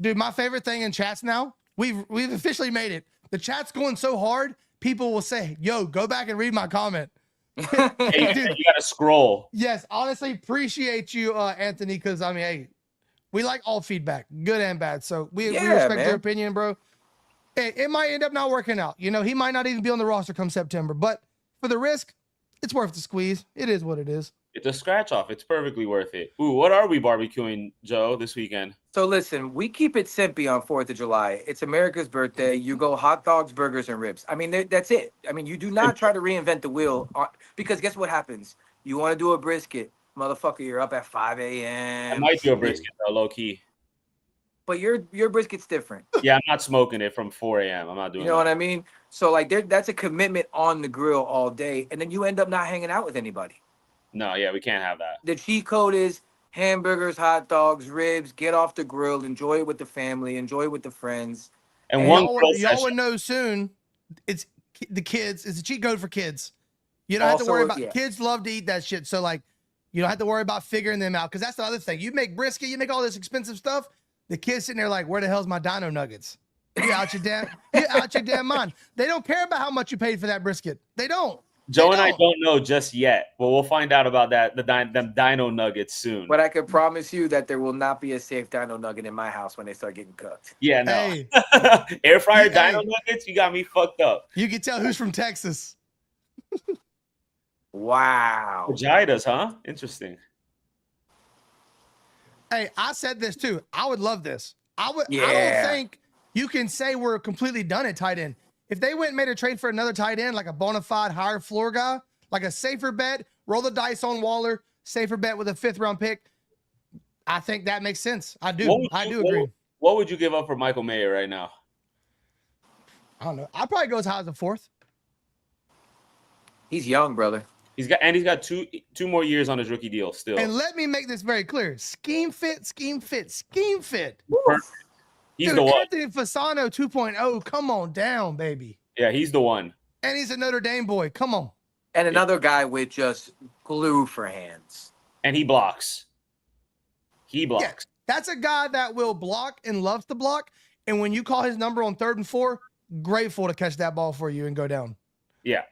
dude, my favorite thing in chats now, we've officially made it. The chat's going so hard, people will say, "Yo, go back and read my comment." hey, Dude, you gotta scroll. yes, honestly, appreciate you, Anthony, because I mean, hey, we like all feedback, good and bad. So we respect your opinion, bro. Hey, it might end up not working out. You know, he might not even be on the roster come September, but for the risk, it's worth the squeeze. It is what it is. It's a scratch off. It's perfectly worth it. Ooh, what are we barbecuing, Joe, this weekend? So listen, we keep it simpy on 4th of July. It's America's birthday. You go hot dogs, burgers, and ribs. I mean, that's it. I mean, you do not try to reinvent the wheel because guess what happens? You want to do a brisket. Motherfucker, you're up at 5 a.m. I might do a brisket, though, low key. But your brisket's different. Yeah, I'm not smoking it from 4 a.m. I'm not doing You know what I mean? So, like, that's a commitment on the grill all day, and then you end up not hanging out with anybody. No, yeah, we can't have that. The cheat code is hamburgers, hot dogs, ribs, get off the grill, enjoy it with the family, enjoy it with the friends. And y'all would know soon, it's the kids. It's a cheat code for kids. You don't have to worry about kids love to eat that shit. So, like, you don't have to worry about figuring them out because that's the other thing. You make brisket, you make all this expensive stuff. The kids sitting there like, where the hell's my dino nuggets? You're out your damn mind. They don't care about how much you paid for that brisket. They don't. Joe and I don't know just yet, but we'll find out about that, them dino nuggets soon. But I can promise you that there will not be a safe dino nugget in my house when they start getting cooked. Yeah, no. Hey. Air fryer dino nuggets, you got me fucked up. You can tell who's from Texas. Wow. Vaginas, huh? Interesting. Hey, I said this too. I would love this. I don't think you can say we're completely done at tight end. If they went and made a trade for another tight end, like a bona fide higher floor guy, like a safer bet, roll the dice on Waller, safer bet with a 5th round pick, I think that makes sense. I do agree. What would you give up for Michael Mayer right now? I don't know. I'd probably go as high as a 4th. He's young, brother. He's got two more years on his rookie deal still. And let me make this very clear. Scheme fit. Perfect. He's Dude, the one. Anthony Fasano 2.0. Come on down, baby. Yeah, he's the one. And he's a Notre Dame boy. Come on. And another guy with just glue for hands. And he blocks. Yeah, that's a guy that will block and loves to block. And when you call his number on 3rd and 4, grateful to catch that ball for you and go down. Yeah.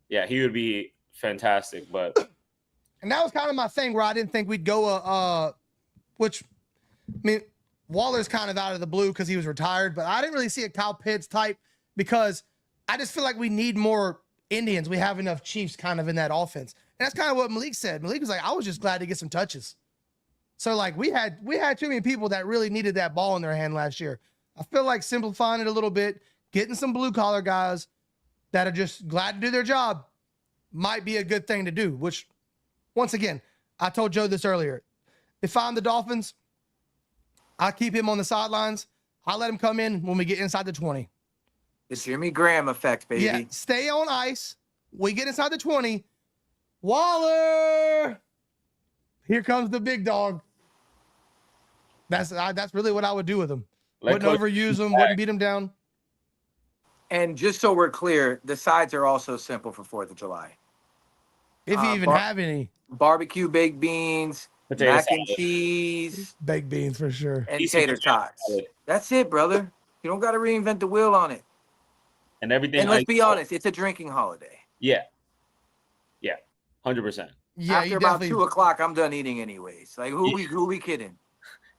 Yeah, he would be fantastic, but and that was kind of my thing where I didn't think we'd go which I mean Waller's kind of out of the blue because he was retired, but I didn't really see a Kyle Pitts type because I just feel like we need more Indians. We have enough Chiefs kind of in that offense. And that's kind of what Malik said. Malik was like, I was just glad to get some touches. So like we had too many people that really needed that ball in their hand last year. I feel like simplifying it a little bit, getting some blue collar guys that are just glad to do their job might be a good thing to do, which once again, I told Joe this earlier. If I'm the Dolphins, I keep him on the sidelines. I let him come in when we get inside the 20. The Jimmy Graham effect, baby. Yeah, stay on ice. We get inside the 20. Waller! Here comes the big dog. That's really what I would do with him. Wouldn't overuse him, wouldn't beat him down. And just so we're clear, the sides are also simple for 4th of July. If you even have any. Barbecue baked beans, mac and cheese. Baked beans for sure. And tater tots. That's it, brother. You don't got to reinvent the wheel on it. And everything. And let's be honest, it's a drinking holiday. Yeah. Yeah. 100%. Yeah, after about 2 o'clock, I'm done eating anyways. Like, who we kidding?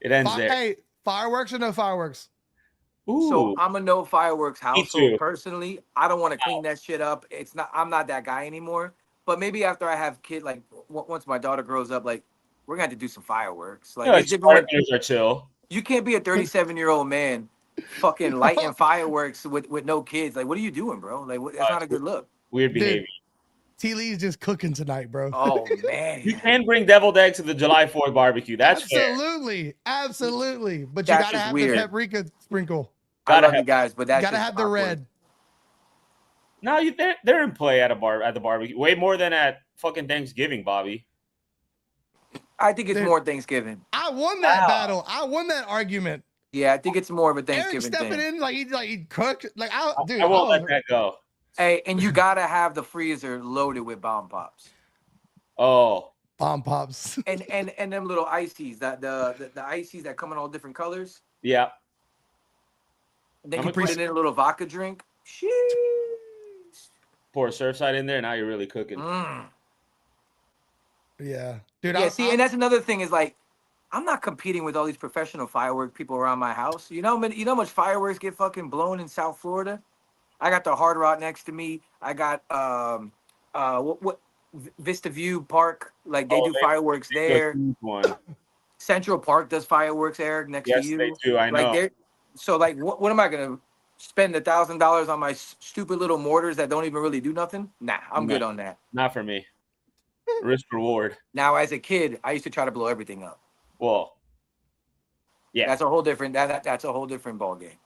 It ends there. Hey, fireworks or no fireworks? Ooh. So I'm a no fireworks household personally. I don't want to clean that shit up. I'm not that guy anymore. But maybe after I have kid, like once my daughter grows up, like we're gonna have to do some fireworks. Like sparklers are chill. You can't be a 37-year-old man fucking lighting fireworks with no kids. Like, what are you doing, bro? Like, that's not a good look. Weird Dude. behavior. T. Lee's just cooking tonight, bro. Oh man, You can bring deviled egg to the July 4th barbecue. That's fair. Absolutely. But you That's gotta just have weird. the paprika sprinkle. I Gotta love you guys, but that's Gotta just have the awkward. red. No, they're in play at the barbecue. Way more than at fucking Thanksgiving, Bobby. I think it's Dude. more Thanksgiving. I won that Wow. battle. I won that argument. Yeah, I think it's more of a Eric Thanksgiving stepping thing. in like he cooked. Like dude, I won't let that go. Hey, and you gotta have the freezer loaded with bomb pops. Oh, bomb pops. And them little ices, that the ices that come in all different colors. yeah. Then I'm you put it in a little vodka drink. Sheesh. Pour a Surfside in there. Now you're really cooking. Yeah, dude. Yeah, see, and that's another thing is like, I'm not competing with all these professional firework people around my house. You know how much fireworks get fucking blown in South Florida? I got the Hard Rock next to me. I got what Vista View Park, like they do fireworks there. Central Park does fireworks, Eric, next to you. Yes, they do. I know. So like, what am I gonna spend $1,000 on my stupid little mortars that don't even really do nothing? Nah, I'm good on that. Not for me. Risk reward. Now, as a kid, I used to try to blow everything up. Well, yeah, that's a whole different that's a whole different ball game.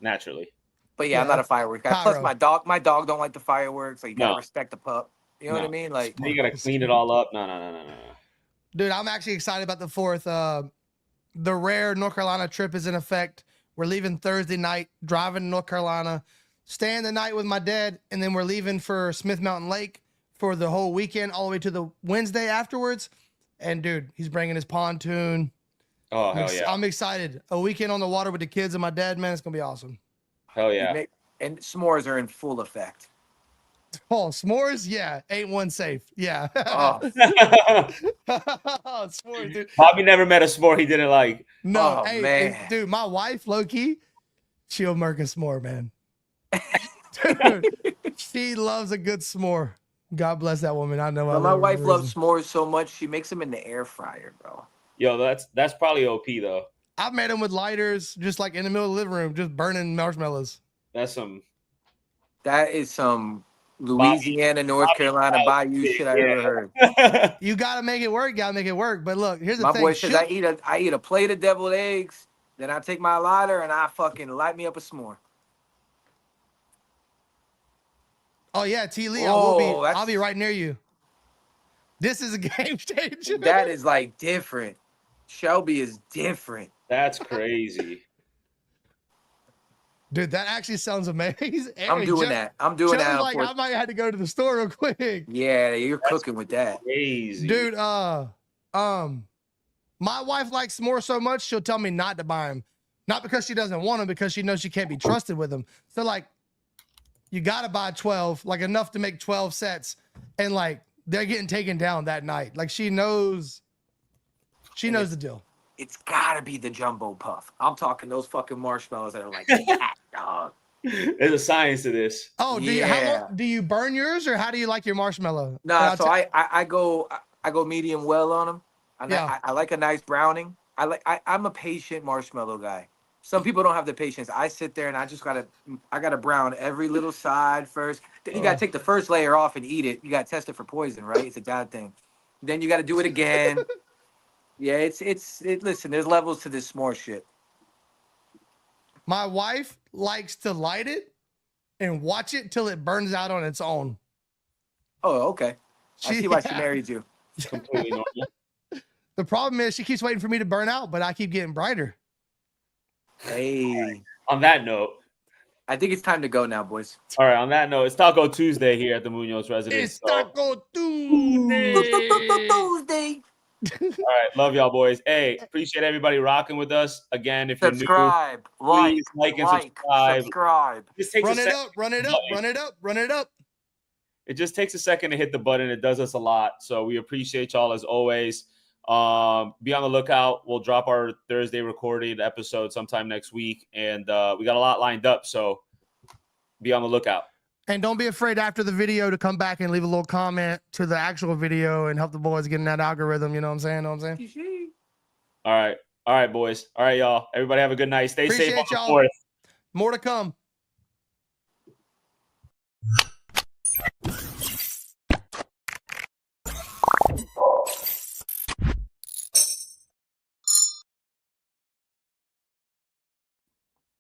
Naturally. But yeah, I'm not a fireworks guy. Plus, my dog don't like the fireworks. So you gotta respect the pup. You know what I mean? Like, you gotta clean it all up. No. Dude, I'm actually excited about the 4th. The rare North Carolina trip is in effect. We're leaving Thursday night, driving to North Carolina, staying the night with my dad, and then we're leaving for Smith Mountain Lake for the whole weekend, all the way to the Wednesday afterwards. And dude, he's bringing his pontoon. Oh, hell yeah. I'm excited. A weekend on the water with the kids and my dad, man, it's going to be awesome. Hell yeah. And s'mores are in full effect. Oh, s'mores? Yeah. Ain't one safe. Yeah. Oh. S'mores, dude. Bobby never met a s'more he didn't like. No, hey, dude, my wife, low-key, she'll murk a s'more, man. Dude, she loves a good s'more. God bless that woman. I know. My wife loves s'mores so much, she makes them in the air fryer, bro. Yo, that's probably OP, though. I've made them with lighters, just like in the middle of the living room, just burning marshmallows. That is some Louisiana, North Carolina bayou shit I ever heard. You gotta make it work. Gotta make it work. But look, here's the thing. My boy says I eat a plate of deviled eggs, then I take my lighter and I fucking light me up a s'more. Oh yeah, T. Lee, I'll be right near you. This is a game changer. That is like different. Shelby is different. That's crazy. Dude, that actually sounds amazing. I'm doing that. I'm doing that. Like, I might have to go to the store real quick. Yeah, you're cooking with that. Crazy. Dude, my wife likes s'mores so much, she'll tell me not to buy them. Not because she doesn't want them, because she knows she can't be trusted with them. So, like, you got to buy 12, like enough to make 12 sets. And, like, they're getting taken down that night. Like, she knows the deal. It's gotta be the jumbo puff. I'm talking those fucking marshmallows that are like that, dog. There's a science to this. Oh, do you burn yours, or how do you like your marshmallow? Nah, so I go medium well on them. I like a nice browning. I'm a patient marshmallow guy. Some people don't have the patience. I sit there and I gotta brown every little side first. Then you gotta take the first layer off and eat it. You gotta test it for poison, right? It's a God thing. Then you gotta do it again. Yeah, listen, there's levels to this s'more shit. My wife likes to light it and watch it till it burns out on its own. Oh, okay. I see why she married you. Completely normal. The problem is she keeps waiting for me to burn out, but I keep getting brighter. Hey. On that note, I think it's time to go now, boys. All right, on that note, it's Taco Tuesday here at the Munoz residence. It's Taco Tuesday. All right, love y'all, boys. Hey, appreciate everybody rocking with us. Again, if subscribe, you're new, like and subscribe. Just takes run it up. It just takes a second to hit the button. It does us a lot. So we appreciate y'all as always. Be on the lookout. We'll drop our Thursday recorded episode sometime next week. And we got a lot lined up. So be on the lookout. And don't be afraid after the video to come back and leave a little comment to the actual video and help the boys get in that algorithm. You know what I'm saying? All right. All right, boys. All right, y'all. Everybody have a good night. Stay safe on the 4th. More to come.